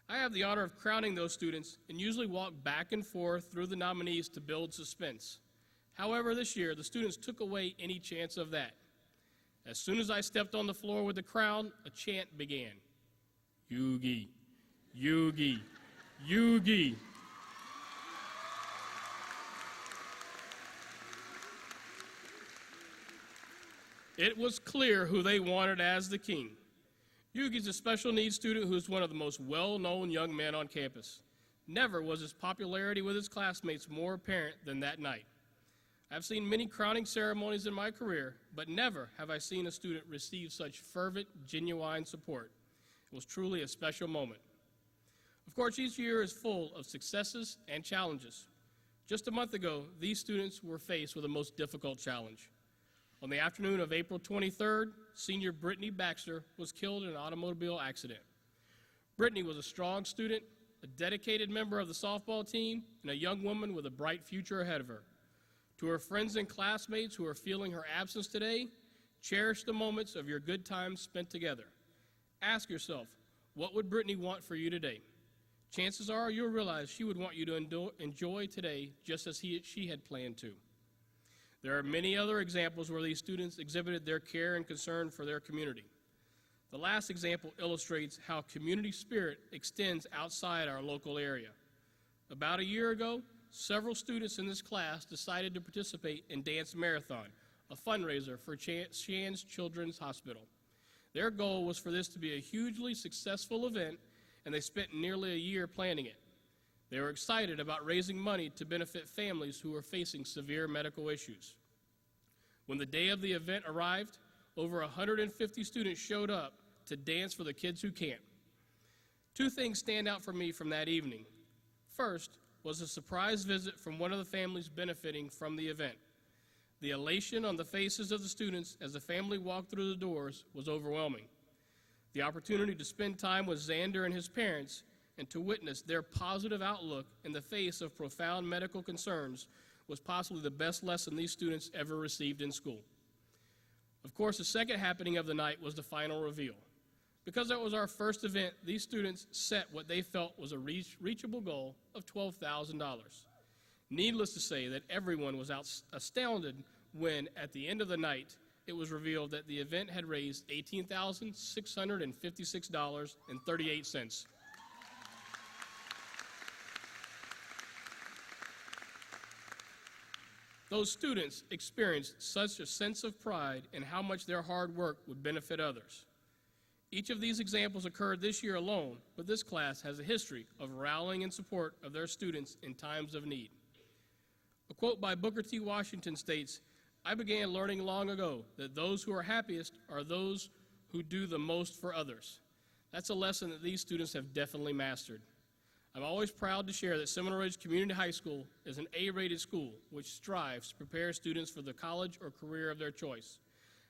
I have the honor of crowning those students and usually walk back and forth through the nominees to build suspense. However, this year, the students took away any chance of that. As soon as I stepped on the floor with the crown, a chant began. Yugi, Yugi, Yugi. It was clear who they wanted as the king. Yugi's a special needs student who is one of the most well-known young men on campus. Never was his popularity with his classmates more apparent than that night. I've seen many crowning ceremonies in my career, but never have I seen a student receive such fervent, genuine support. It was truly a special moment. Of course, each year is full of successes and challenges. Just a month ago, these students were faced with the most difficult challenge. On the afternoon of April 23rd, senior Brittany Baxter was killed in an automobile accident. Brittany was a strong student, a dedicated member of the softball team, and a young woman with a bright future ahead of her. To her friends and classmates who are feeling her absence today, cherish the moments of your good times spent together. Ask yourself, what would Brittany want for you today? Chances are you'll realize she would want you to enjoy today just as she had planned to. There are many other examples where these students exhibited their care and concern for their community. The last example illustrates how community spirit extends outside our local area. About a year ago, several students in this class decided to participate in Dance Marathon, a fundraiser for Shands Children's Hospital. Their goal was for this to be a hugely successful event, and they spent nearly a year planning it. They were excited about raising money to benefit families who were facing severe medical issues. When the day of the event arrived, over 150 students showed up to dance for the kids who can't. Two things stand out for me from that evening. First was a surprise visit from one of the families benefiting from the event. The elation on the faces of the students as the family walked through the doors was overwhelming. The opportunity to spend time with Xander and his parents and to witness their positive outlook in the face of profound medical concerns was possibly the best lesson these students ever received in school. Of course, the second happening of the night was the final reveal. Because that was our first event, these students set what they felt was a reachable goal of $12,000. Needless to say that everyone was astounded when, at the end of the night, it was revealed that the event had raised $18,656.38. Those students experienced such a sense of pride in how much their hard work would benefit others. Each of these examples occurred this year alone, but this class has a history of rallying in support of their students in times of need. A quote by Booker T. Washington states, "I began learning long ago that those who are happiest are those who do the most for others." That's a lesson that these students have definitely mastered. I'm always proud to share that Seminole Ridge Community High School is an A-rated school which strives to prepare students for the college or career of their choice.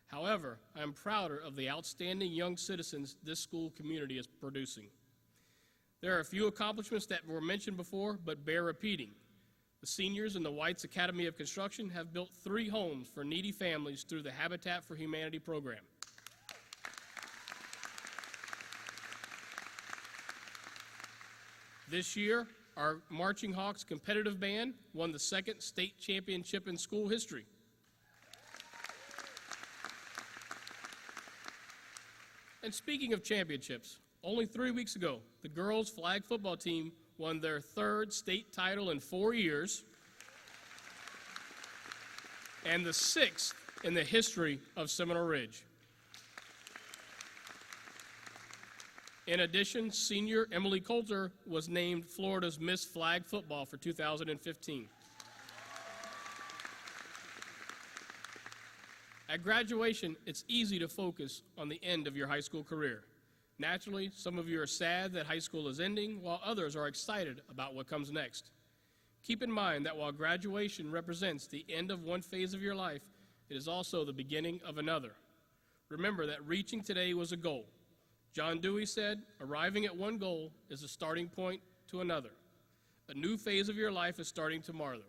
However, I am prouder of the outstanding young citizens this school community is producing. There are a few accomplishments that were mentioned before, but bear repeating. The seniors in the Whites Academy of Construction have built 3 homes for needy families through the Habitat for Humanity program. This year, our Marching Hawks competitive band won the 2nd state championship in school history. And speaking of championships, Only 3 weeks ago, the girls' flag football team won their 3rd state title in 4 years and the 6th in the history of Seminole Ridge. In addition, senior Emily Coulter was named Florida's Miss Flag Football for 2015. At graduation, it's easy to focus on the end of your high school career. Naturally, some of you are sad that high school is ending, while others are excited about what comes next. Keep in mind that while graduation represents the end of one phase of your life, it is also the beginning of another. Remember that reaching today was a goal. John Dewey said, arriving at one goal is a starting point to another. A new phase of your life is starting tomorrow.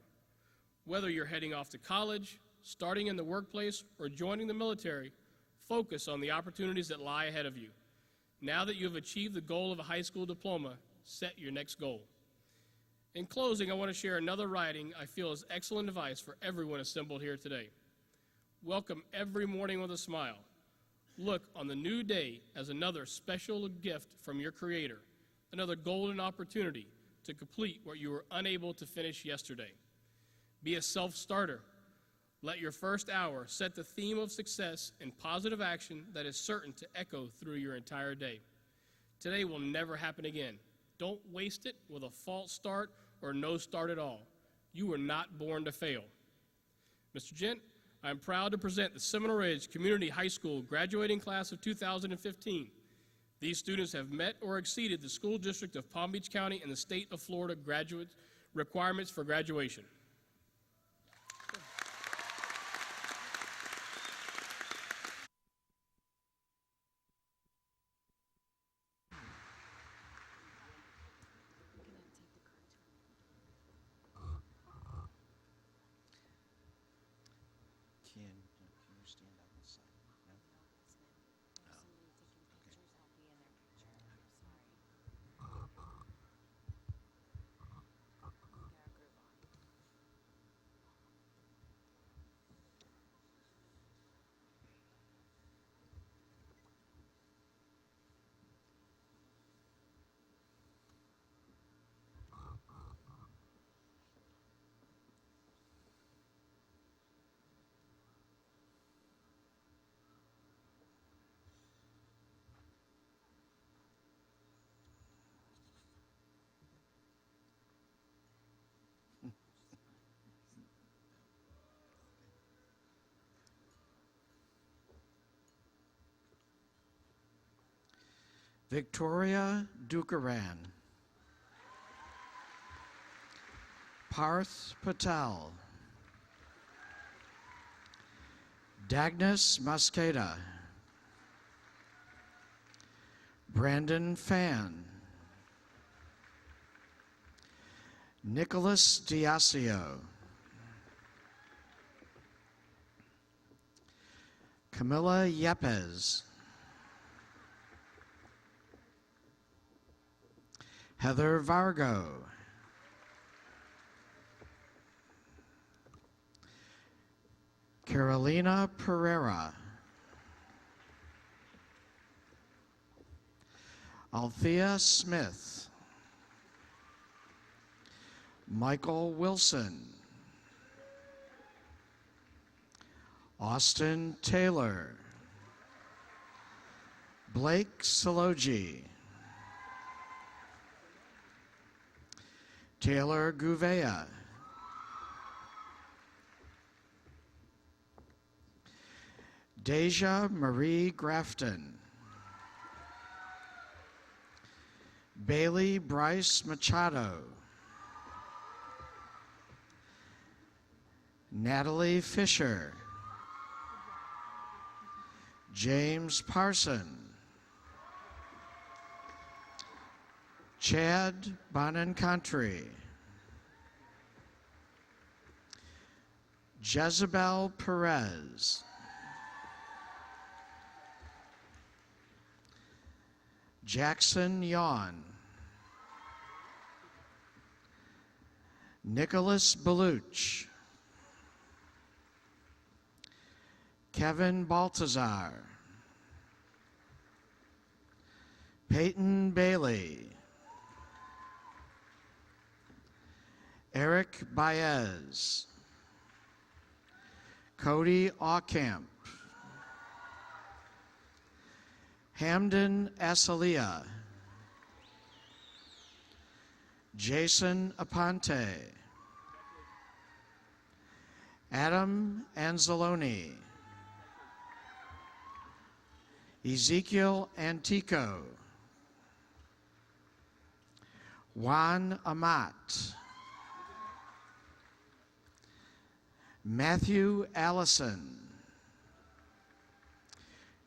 Whether you're heading off to college, starting in the workplace, or joining the military, focus on the opportunities that lie ahead of you. Now that you have achieved the goal of a high school diploma, set your next goal. In closing, I want to share another writing I feel is excellent advice for everyone assembled here today. Welcome every morning with a smile. Look on the new day as another special gift from your Creator, another golden opportunity to complete what you were unable to finish yesterday. Be a self-starter. Let your first hour set the theme of success and positive action that is certain to echo through your entire day. Today will never happen again. Don't waste it with a false start or no start at all. You were not born to fail. Mr. Gent, I'm proud to present the Seminole Ridge Community High School graduating class of 2015. These students have met or exceeded the school district of Palm Beach County and the state of Florida graduate requirements for graduation. Can you stand on the side? No? Oh. Victoria Dukaran, Parth Patel, Dagnes Mosqueda, Brandon Fan, Nicholas Diasio, Camilla Yepes, Heather Vargo, Carolina Pereira, Althea Smith, Michael Wilson, Austin Taylor, Blake Salogi, Taylor Gouveia, Deja Marie Grafton, Bailey Bryce Machado, Natalie Fisher, James Parson, Chad Bonancountry, Jezebel Perez, Jackson Yawn, Nicholas Baluch, Kevin Baltazar, Peyton Bailey, Eric Baez, Cody Aucamp, Hamden Asalia, Jason Aponte, Adam Anzalone, Ezekiel Antico, Juan Amat, Matthew Allison,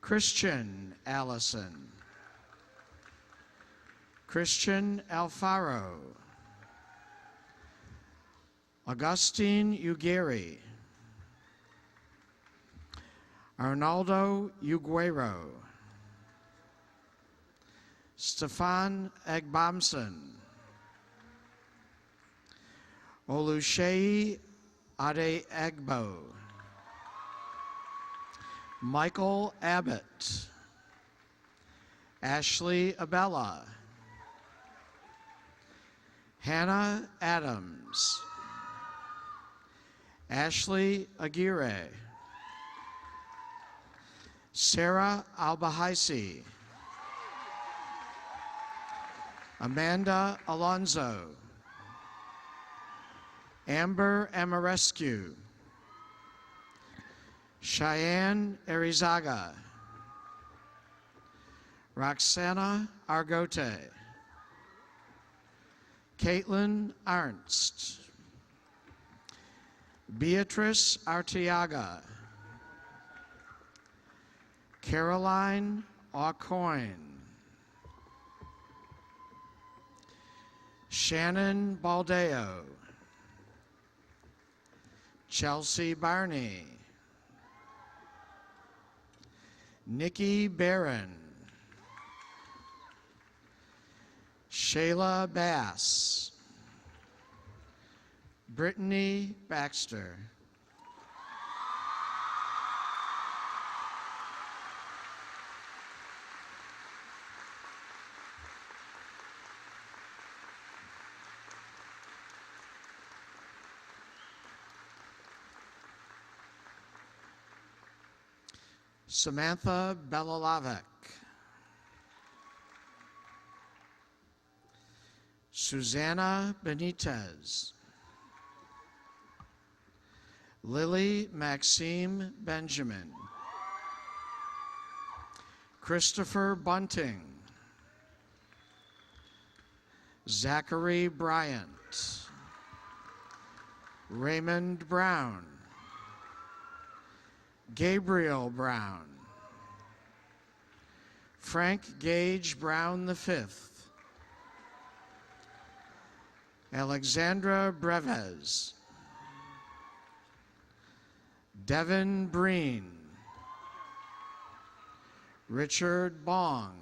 Christian Allison, Christian Alfaro, Augustine Ugeri, Arnaldo Uguero, Stefan Egbamson, Oluseyi Ade-Egbo, Michael Abbott, Ashley Abella, Hannah Adams, Ashley Aguirre, Sarah Albahaisi, Amanda Alonzo, Amber Amarescu, Cheyenne Arizaga, Roxana Argote, Caitlin Arnst, Beatrice Arteaga, Caroline Aucoin, Shannon Baldeo, Chelsea Barney, Nikki Barron, Shayla Bass, Brittany Baxter, Samantha Belalavec, Susanna Benitez, Lily Maxime Benjamin, Christopher Bunting, Zachary Bryant, Raymond Brown, Gabriel Brown, Frank Gage Brown V, Alexandra Breves, Devin Breen, Richard Bong,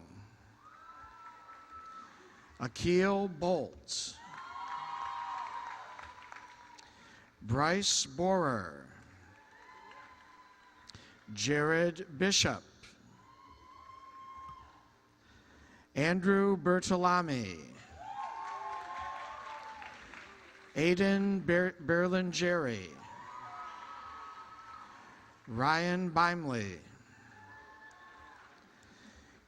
Akil Bolt, Bryce Borer, Jared Bishop, Andrew Bertolami, Aiden Berlingeri, Ryan Beimley,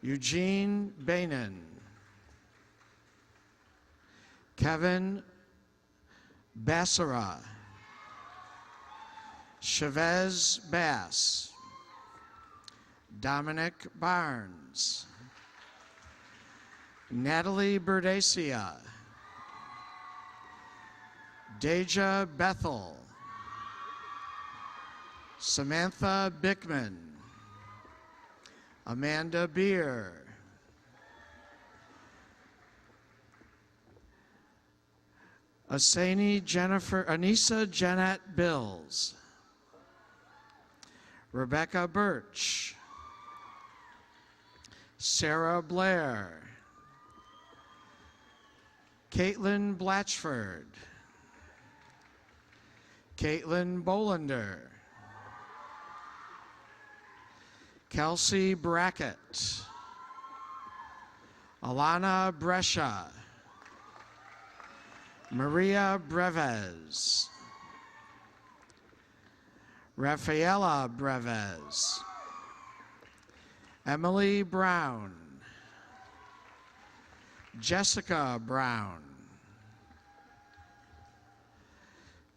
Eugene Bainan, Kevin Bassara, Chavez Bass, Dominic Barnes, Natalie Berdacia, Deja Bethel, Samantha Bickman, Amanda Beer, Anissa Jeanette Bills, Rebecca Birch, Sarah Blair, Caitlin Blatchford, Caitlin Bolander, Kelsey Brackett, Alana Brescia, Maria Breves, Rafaela Breves, Emily Brown, Jessica Brown,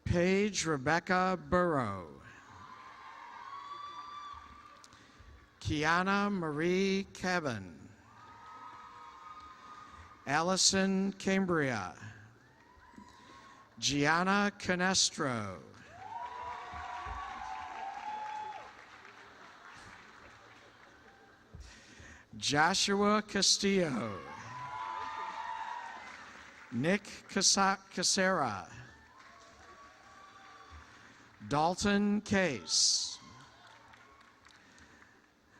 Paige Rebecca Burrow, Kiana Marie Cabin, Allison Cambria, Gianna Canestro, Joshua Castillo, Nick Casera, Dalton Case,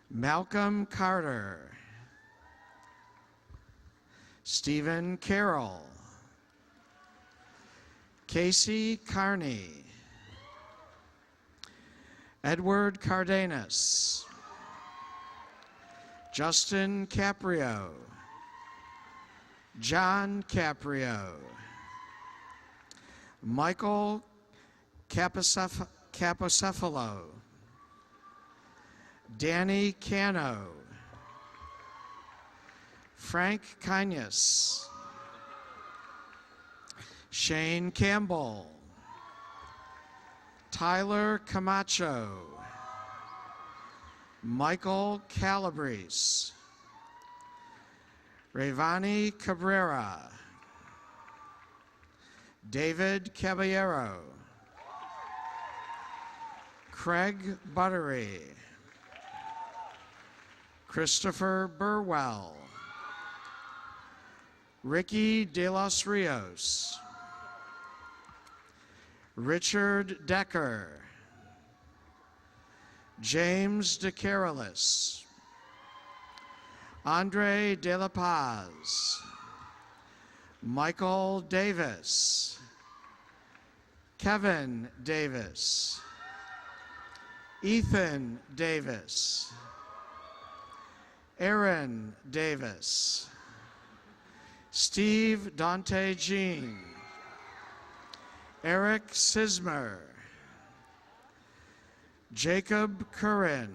Malcolm Carter, Stephen Carroll, Casey Carney, Edward Cardenas, Justin Caprio, John Caprio, Michael Capocephalo, Danny Cano, Frank Kanyas, Shane Campbell, Tyler Camacho, Michael Calabrese, Rayvani Cabrera, David Caballero, Craig Buttery, Christopher Burwell, Ricky De Los Rios, Richard Decker, James DeCarolis, Andre De La Paz, Michael Davis, Kevin Davis, Ethan Davis, Aaron Davis, Steve Dante Jean, Eric Sismer, Jacob Curran,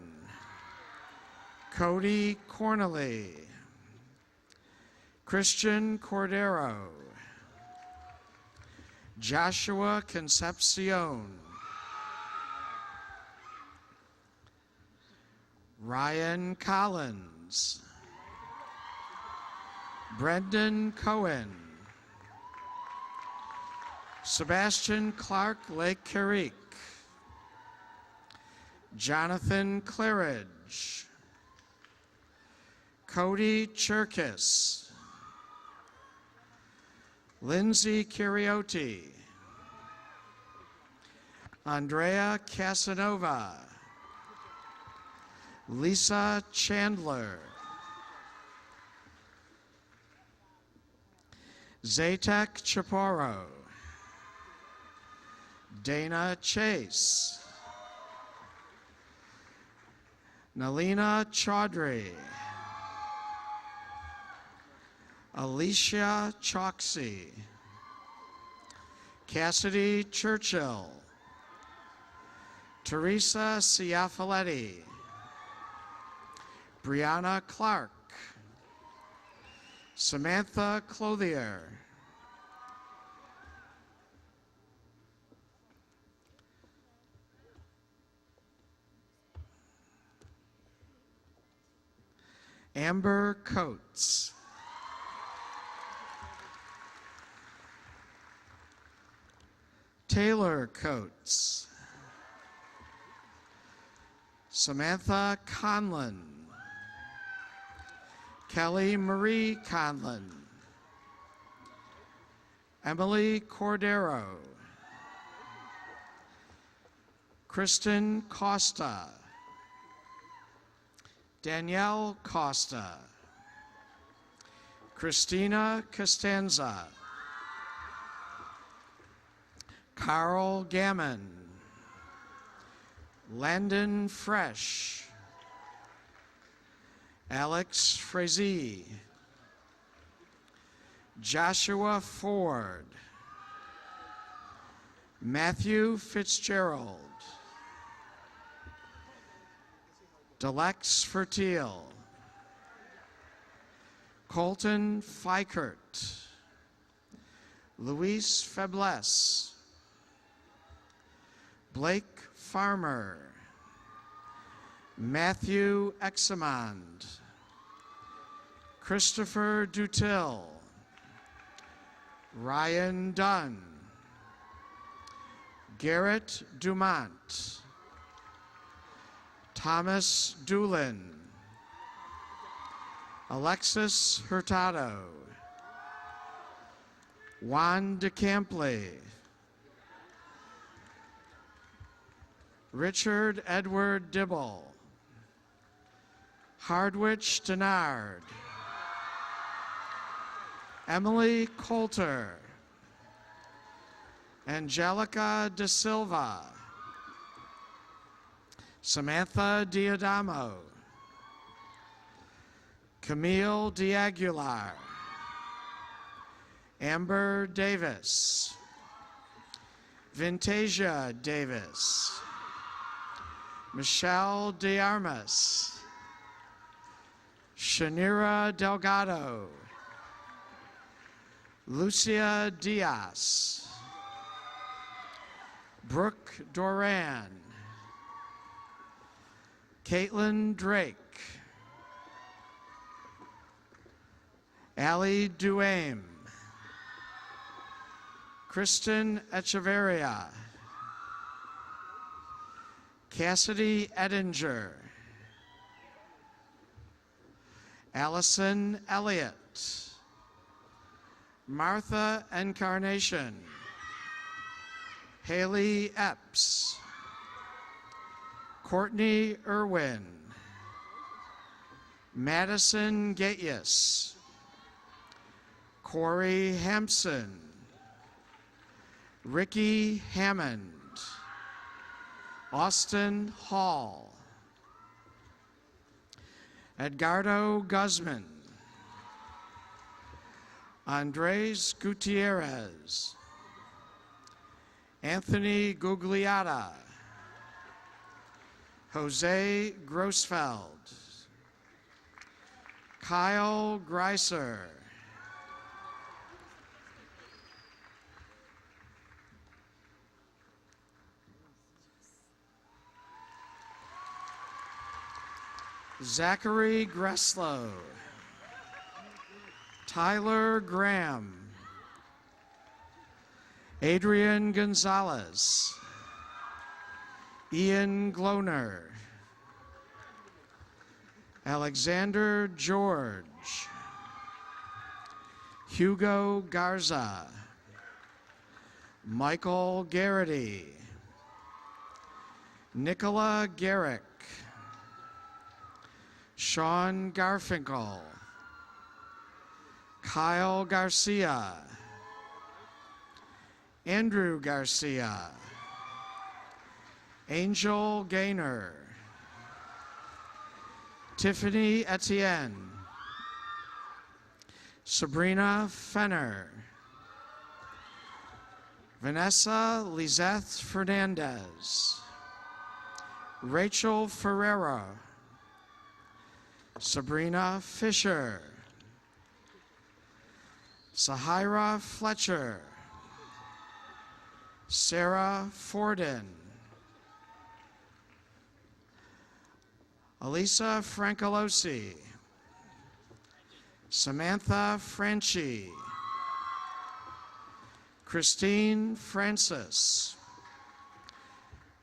Cody Cornely, Christian Cordero, Joshua Concepcion, Ryan Collins, Brendan Cohen, Sebastian Clark Lake Carrick, Jonathan Claridge, Cody Cherkis, Lindsay Cariotti, Andrea Casanova, Lisa Chandler, Zatek Chaparro, Dana Chase, Nalina Chaudhry, Alicia Choksey, Cassidy Churchill, Teresa Ciafaletti, Brianna Clark, Samantha Clothier, Amber Coates, Taylor Coates, Samantha Conlon, Kelly Marie Conlon, Emily Cordero, Kristen Costa, Danielle Costa, Christina Costanza, Carl Gammon, Landon Fresh, Alex Frazee, Joshua Ford, Matthew Fitzgerald, Delex Fertil, Colton Fikert, Luis Febles, Blake Farmer, Matthew Examond, Christopher Dutil, Ryan Dunn, Garrett Dumont, Thomas Doolin, Alexis Hurtado, Juan DeCampley, Richard Edward Dibble, Hardwich Denard, Emily Coulter, Angelica De Silva, Samantha Diadamo, Camille Diaguilar, Amber Davis, Vintasia Davis, Michelle DeArmas, Shanira Delgado, Lucia Diaz, Brooke Doran, Caitlin Drake, Allie Duame, Kristen Echeverria, Cassidy Edinger, Allison Elliott, Martha Encarnation, Haley Epps, Courtney Irwin, Madison Gateyes, Corey Hampson, Ricky Hammond, Austin Hall, Edgardo Guzman, Andres Gutierrez, Anthony Gugliotta, Jose Grossfeld, Kyle Greiser, Zachary Gresslow, Tyler Graham, Adrian Gonzalez, Ian Gloner, Alexander George, Hugo Garza, Michael Garrity, Nicola Garrick, Sean Garfinkel, Kyle Garcia, Andrew Garcia, Angel Gaynor, Tiffany Etienne, Sabrina Fenner, Vanessa Lizeth Fernandez, Rachel Ferrera, Sabrina Fisher, Sahira Fletcher, Sarah Forden, Elisa Francolosi, Samantha Franchi, Christine Francis,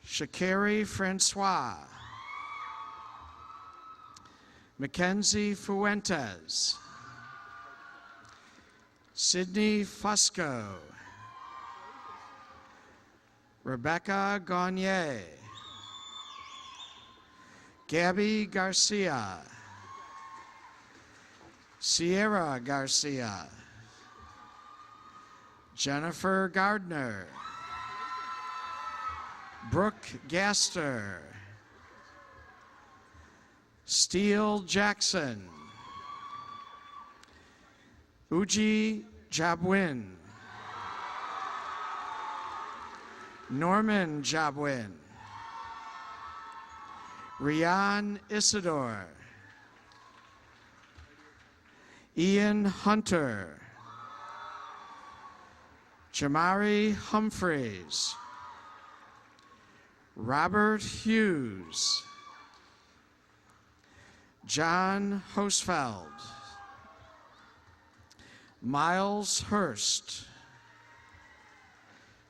Shakari Francois, Mackenzie Fuentes, Sydney Fusco, Rebecca Gagne, Gabby Garcia, Sierra Garcia, Jennifer Gardner, Brooke Gaster, Steele Jackson, Uji Jabwin. Norman Jabwin. Rian Isidore. Ian Hunter. Jamari Humphreys. Robert Hughes. John Hosfeld. Miles Hurst.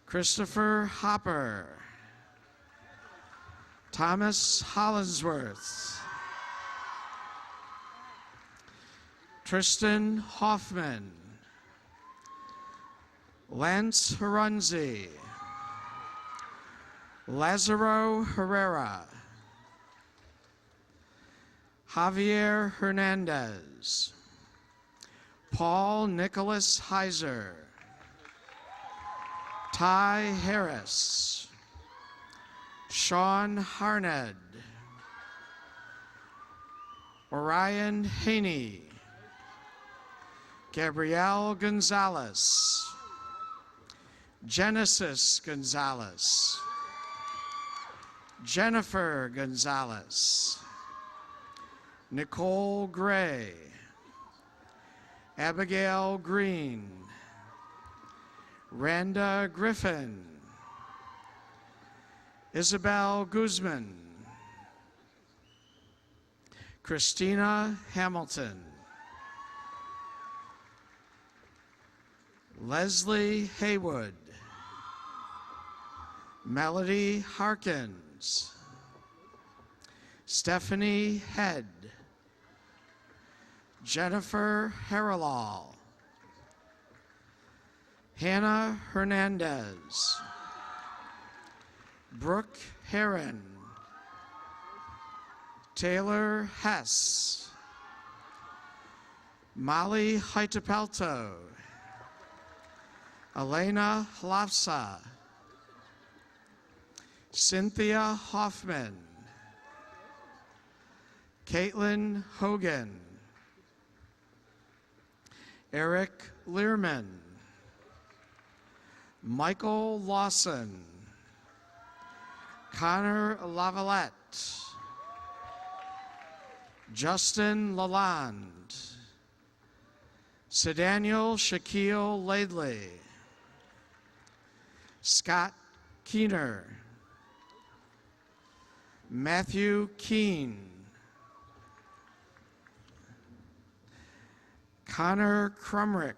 Christopher Hopper. Thomas Hollinsworth. Tristan Hoffman. Lance Harunzi. Lazaro Herrera. Javier Hernandez. Paul Nicholas Heiser. Ty Harris. Sean Harned. Orion Haney. Gabrielle Gonzalez. Genesis Gonzalez. Jennifer Gonzalez. Nicole Gray. Abigail Green. Randa Griffin. Isabel Guzman. Christina Hamilton. Leslie Haywood. Melody Harkins. Stephanie Head. Jennifer Harrelal. Hannah Hernandez. Brooke Heron. Taylor Hess. Molly Haitapelto. Elena Hlafsa. Cynthia Hoffman. Caitlin Hogan. Eric Learman. Michael Lawson. Connor Lavalette. Justin Lalonde. Sedaniel Shaquille Laidley. Scott Keener. Matthew Keene. Connor Crumrick.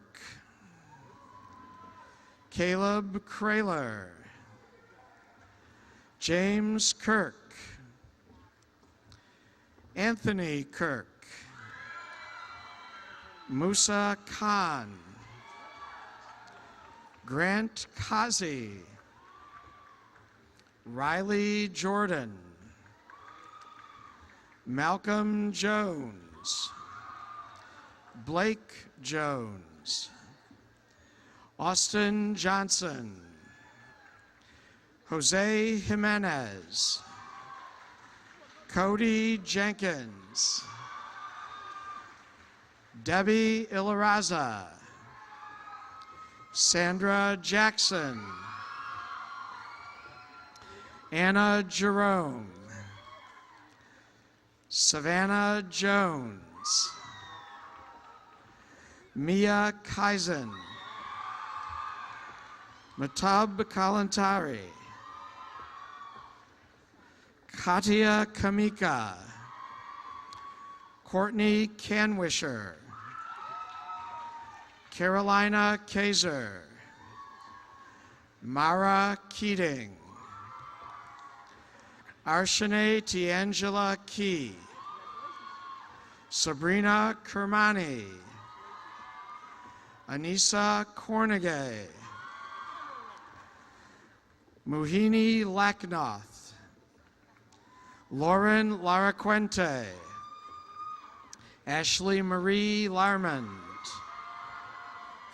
Caleb Kraler. James Kirk. Anthony Kirk. Musa Khan. Grant Kazi. Riley Jordan. Malcolm Jones. Blake Jones. Austin Johnson. Jose Jimenez. Cody Jenkins. Debbie Ilaraza. Sandra Jackson. Anna Jerome. Savannah Jones. Mia Kaizen. Matab Kalantari. Katia Kamika. Courtney Canwisher. Carolina Kaiser. Mara Keating. Arshane Tiangela Key. Sabrina Kermani. Anissa Cornegay. Muhini Lacknoth. Lauren Laraquente. Ashley Marie Larmond.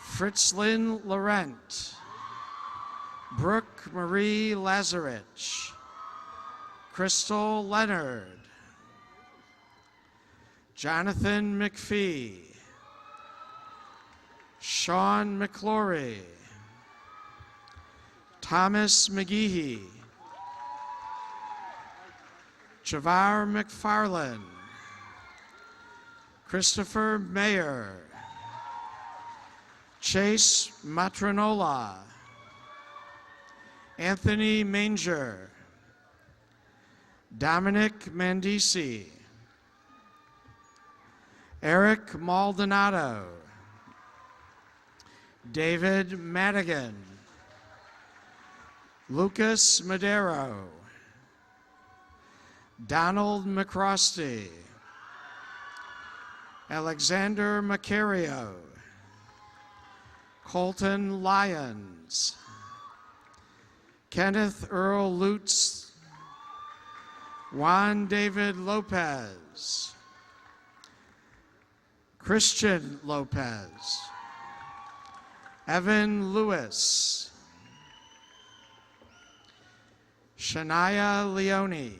Fritzlyn Laurent. Brooke Marie Lazarich. Crystal Leonard. Jonathan McPhee. Sean McClory, Thomas McGehee, Javar McFarland, Christopher Mayer, Chase Matranola, Anthony Manger, Dominic Mandisi, Eric Maldonado, David Madigan, Lucas Madero, Donald McCrosty, Alexander Macario, Colton Lyons, Kenneth Earl Lutz, Juan David Lopez, Christian Lopez, Evan Lewis, Shania Leone,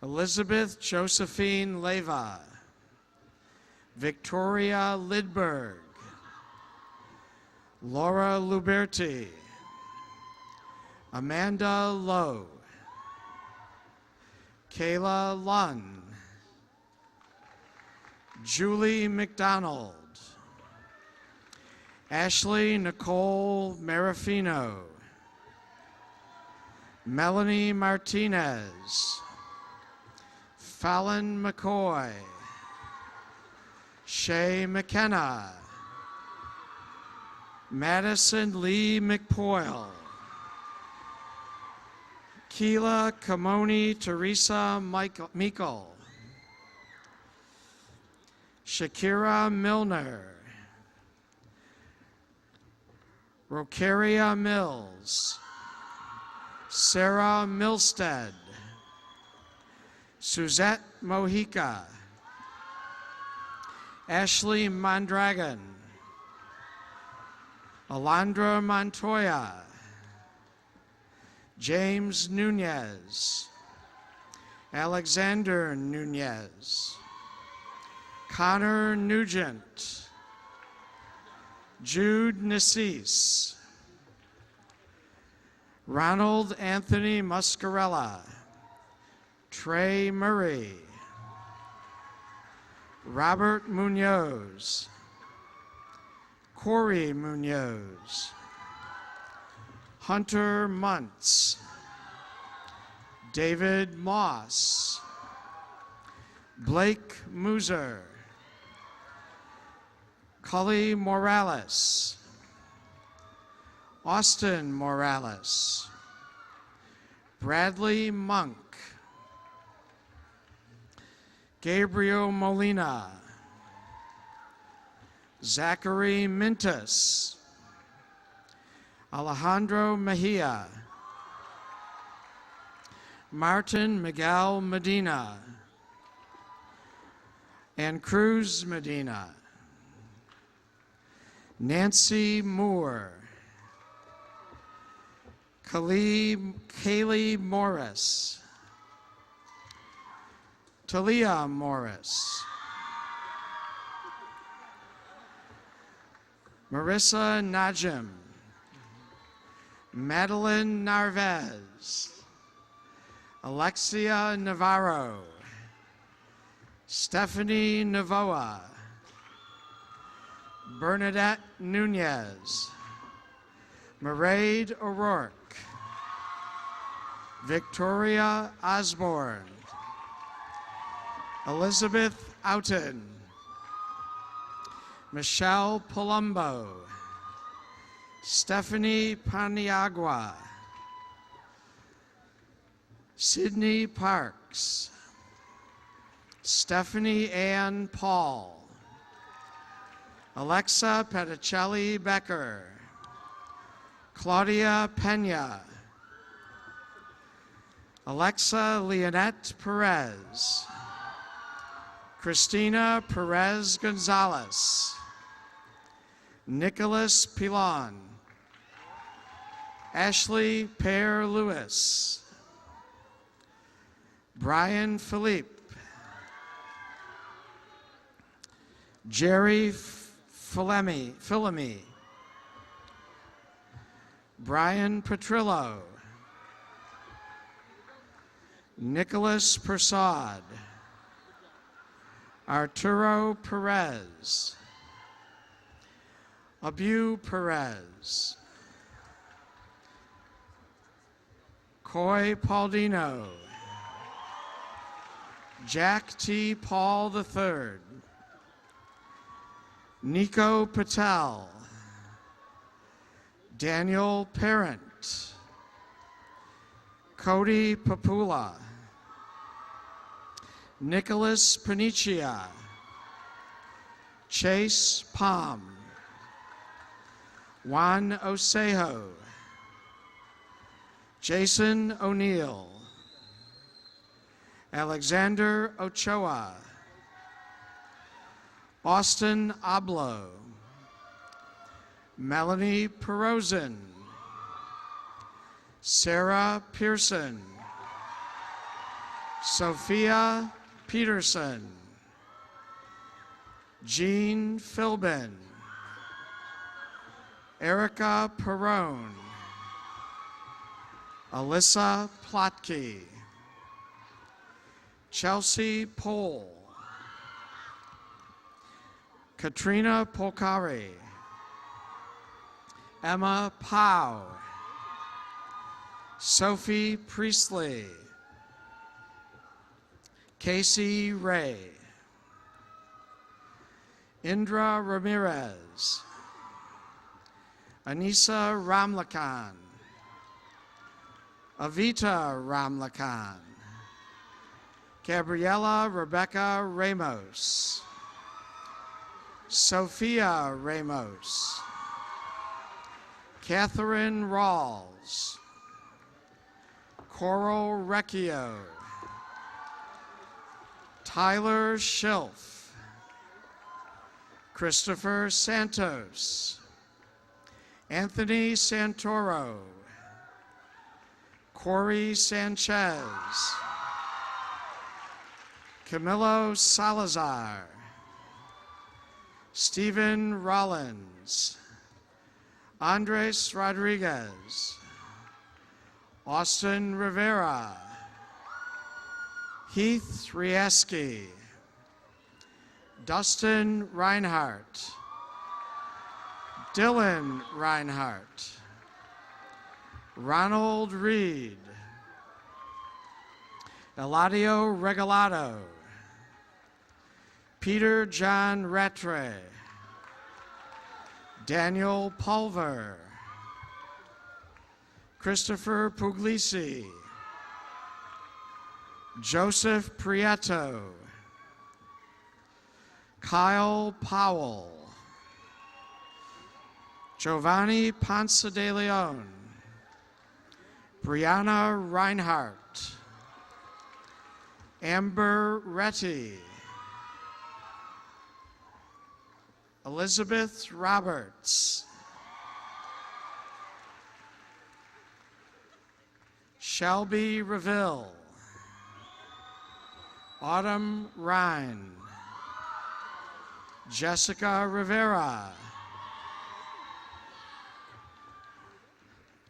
Elizabeth Josephine Leva, Victoria Lidberg, Laura Luberti, Amanda Lowe, Kayla Lunn, Julie McDonald, Ashley Nicole Marafino, Melanie Martinez, Fallon McCoy, Shay McKenna, Madison Lee McPoyle, Keela Kamoni Teresa Meikle, Shakira Milner, Rocaria Mills, Sarah Milstead, Suzette Mojica, Ashley Mondragon, Alondra Montoya, James Nunez, Alexander Nunez, Connor Nugent, Jude Nassis, Ronald Anthony Muscarella, Trey Murray, Robert Munoz, Corey Munoz, Hunter Muntz, David Moss, Blake Muser, Cully Morales, Austin Morales, Bradley Monk, Gabriel Molina, Zachary Mintus, Alejandro Mejia, Martin Miguel Medina, and Cruz Medina, Nancy Moore, Kaylee Morris, Talia Morris, Marissa Najim, Madeline Narvez, Alexia Navarro, Stephanie Navoa, Bernadette Nunez, Mairead O'Rourke, Victoria Osborne, Elizabeth Outen, Michelle Palumbo, Stephanie Paniagua, Sydney Parks, Stephanie Ann Paul, Alexa Petticelli Becker, Claudia Pena, Alexa Leonette Perez, Christina Perez Gonzalez, Nicholas Pilon, Ashley Pear Lewis, Brian Philippe, Jerry Philemy, Brian Petrillo, Nicholas Persad, Arturo Perez, Abu Perez, Coy Paulino, Jack T. Paul III, Nico Patel, Daniel Parent, Cody Papula, Nicholas Panicia, Chase Palm, Juan Osejo, Jason O'Neill, Alexander Ochoa, Austin Oblo, Melanie Perozin, Sarah Pearson, Sophia Peterson, Jean Philbin, Erica Perone, Alyssa Plotke, Chelsea Pohl, Katrina Polcari, Emma Powell, Sophie Priestley, Casey Ray, Indra Ramirez, Anissa Ramlakan, Avita Ramlakan, Gabriela Rebecca Ramos, Sophia Ramos, Catherine Rawls, Coral Recchio, Tyler Schilf, Christopher Santos, Anthony Santoro, Corey Sanchez, Camilo Salazar, Stephen Rollins, Andres Rodriguez, Austin Rivera, Heath Rieski, Dustin Reinhardt, Dylan Reinhardt, Ronald Reed, Eladio Regalado, Peter John Rattray, Daniel Pulver, Christopher Puglisi, Joseph Prieto, Kyle Powell, Giovanni Ponce de Leon, Brianna Reinhardt, Amber Retty, Elizabeth Roberts, Shelby Reville, Autumn Rhine, Jessica Rivera,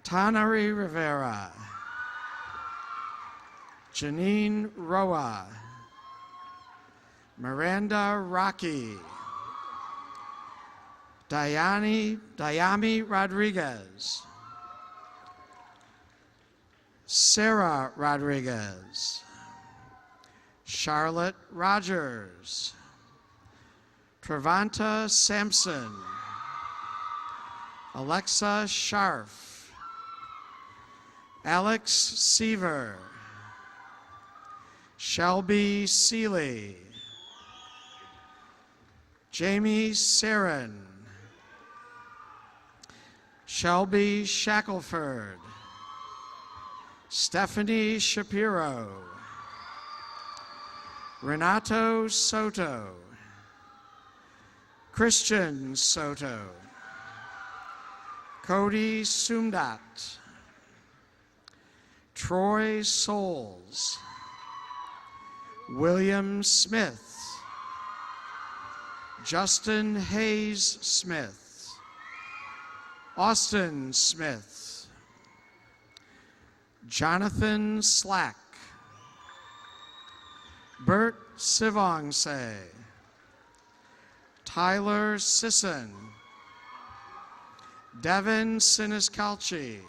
Tanari Rivera, Janine Roa, Miranda Rocky, Dayami Rodriguez, Sarah Rodriguez, Charlotte Rogers, Trevanta Sampson, Alexa Scharf, Alex Seaver, Shelby Seeley, Jamie Sarin, Shelby Shackelford, Stephanie Shapiro, Renato Soto, Christian Soto, Cody Sumdat, Troy Souls, William Smith, Justin Hayes Smith, Austin Smith, Jonathan Slack, Bert Sivongse, Tyler Sisson, Devin Siniscalchi,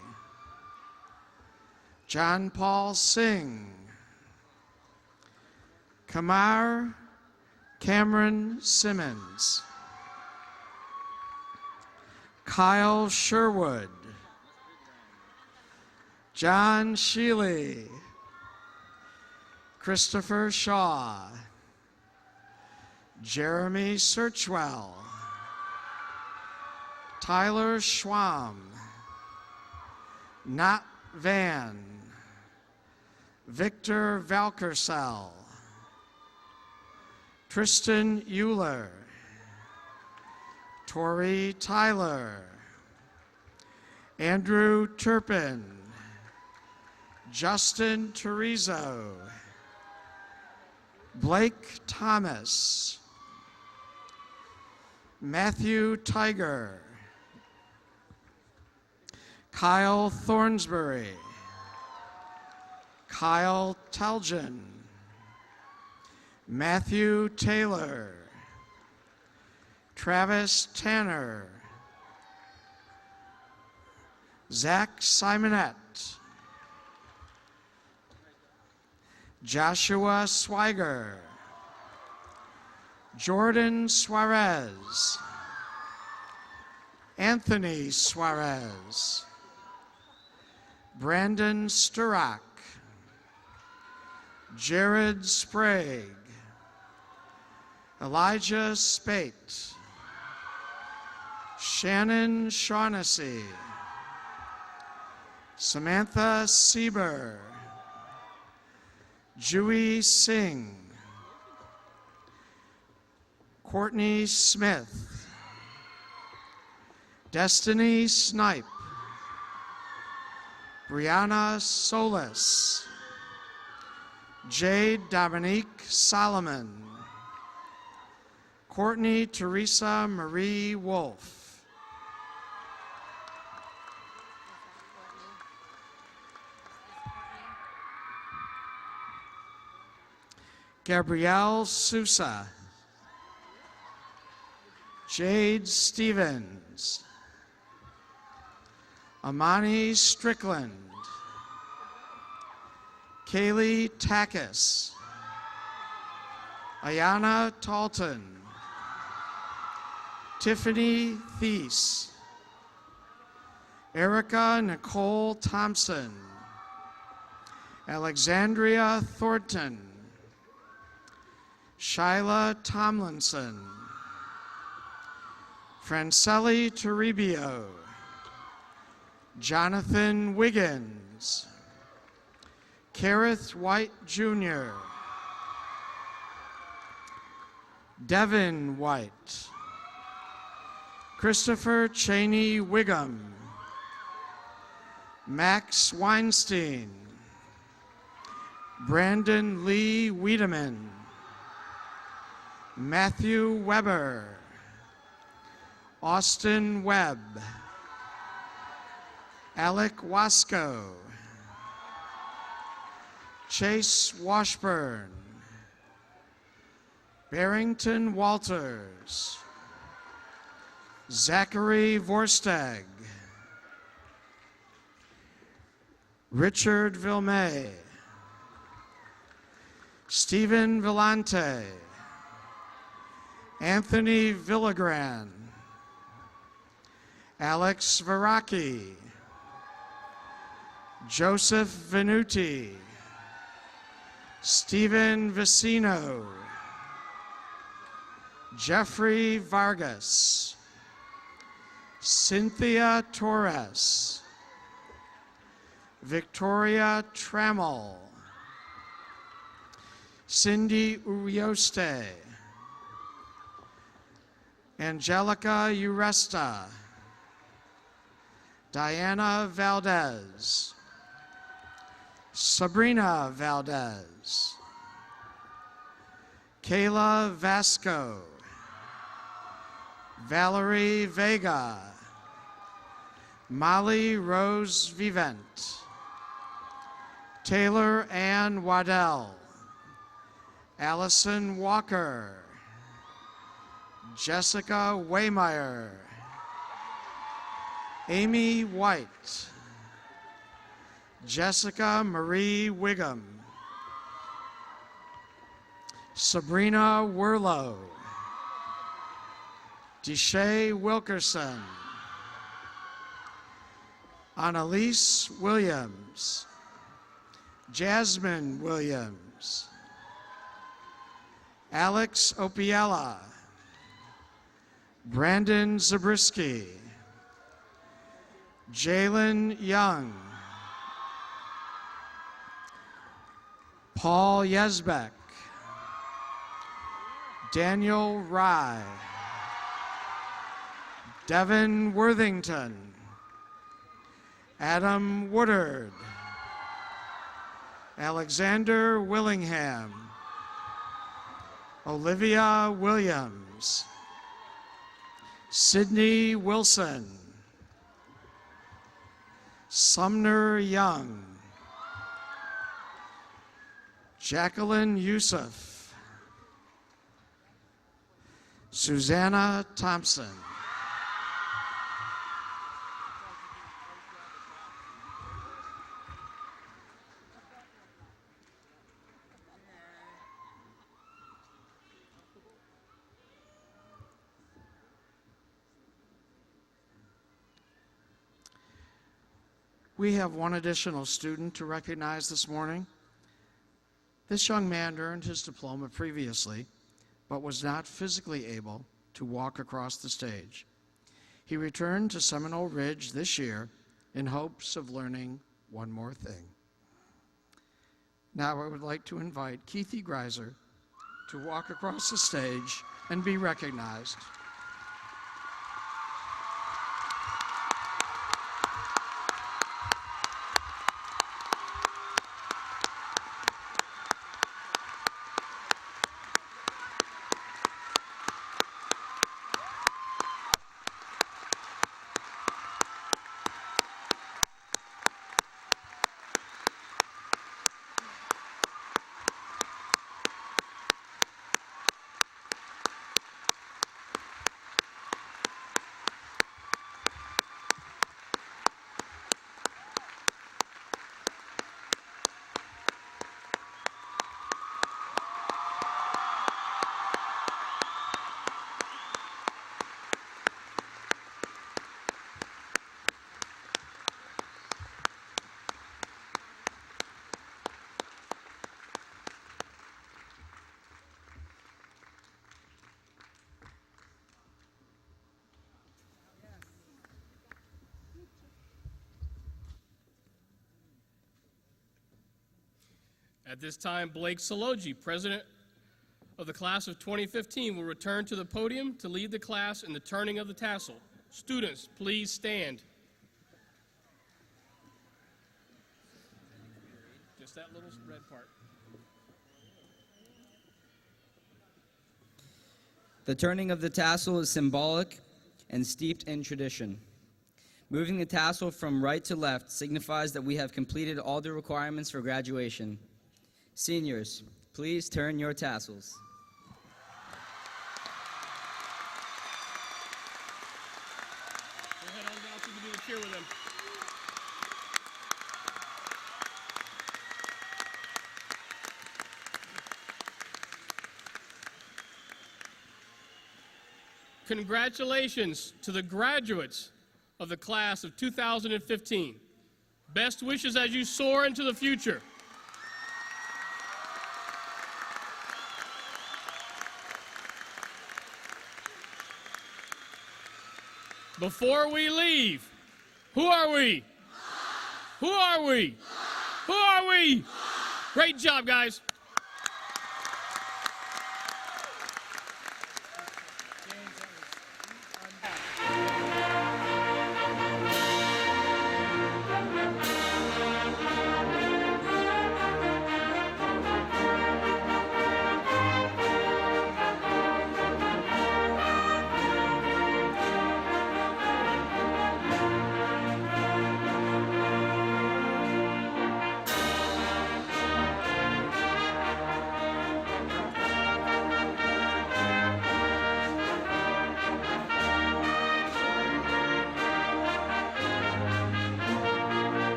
John Paul Singh, Kamar Cameron Simmons, Kyle Sherwood, John Sheely, Christopher Shaw, Jeremy Searchwell, Tyler Schwamm, Nat Van, Victor Valkersel, Tristan Euler, Tori Tyler, Andrew Turpin, Justin Terrizzo, Blake Thomas, Matthew Tiger, Kyle Thornsbury, Kyle Talgen, Matthew Taylor, Travis Tanner, Zach Simonette, Joshua Swiger, Jordan Suarez, Anthony Suarez, Brandon Sturak, Jared Sprague, Elijah Spate, Shannon Shaughnessy, Samantha Sieber, Jui Singh, Courtney Smith, Destiny Snipe, Brianna Solis, Jade Dominique Solomon, Courtney Teresa Marie Wolf, Gabrielle Sousa, Jade Stevens, Amani Strickland, Kaylee Takis, Ayana Talton, Tiffany Thies, Erica Nicole Thompson, Alexandria Thornton, Shyla Tomlinson, Franceli Toribio, Jonathan Wiggins, Kareth White Jr., Devin White, Christopher Cheney Wiggum, Max Weinstein, Brandon Lee Wiedemann, Matthew Weber, Austin Webb, Alec Wasco, Chase Washburn, Barrington Walters, Zachary Vorstag, Richard Vilmay, Stephen Villante, Anthony Villagran, Alex Varaki, Joseph Venuti, Stephen Vicino, Jeffrey Vargas, Cynthia Torres, Victoria Trammell, Cindy Urioste, Angelica Uresta, Diana Valdez, Sabrina Valdez, Kayla Vasco, Valerie Vega, Molly Rose Vivent, Taylor Ann Waddell, Allison Walker, Jessica Waymeyer, Amy White, Jessica Marie Wiggum, Sabrina Werlow, Deshae Wilkerson, Annalise Williams, Jasmine Williams, Alex Opiella, Brandon Zabriskie, Jalen Young, Paul Yesbeck, Daniel Rye, Devin Worthington, Adam Woodard, Alexander Willingham, Olivia Williams, Sydney Wilson, Sumner Young, Jacqueline Youssef, Susanna Thompson. We have one additional student to recognize this morning. This young man earned his diploma previously, but was not physically able to walk across the stage. He returned to Seminole Ridge this year in hopes of learning one more thing. Now I would like to invite Keithy Greiser to walk across the stage and be recognized. At this time, Blake Salogi, president of the class of 2015, will return to the podium to lead the class in the turning of the tassel. Students, please stand. Just that little red part. The turning of the tassel is symbolic and steeped in tradition. Moving the tassel from right to left signifies that we have completed all the requirements for graduation. Seniors, please turn your tassels. Go ahead on down so you can do the cheer with them. Congratulations to the graduates of the class of 2015. Best wishes as you soar into the future. Before we leave, who are we? Who are we? Who are we? Great job, guys.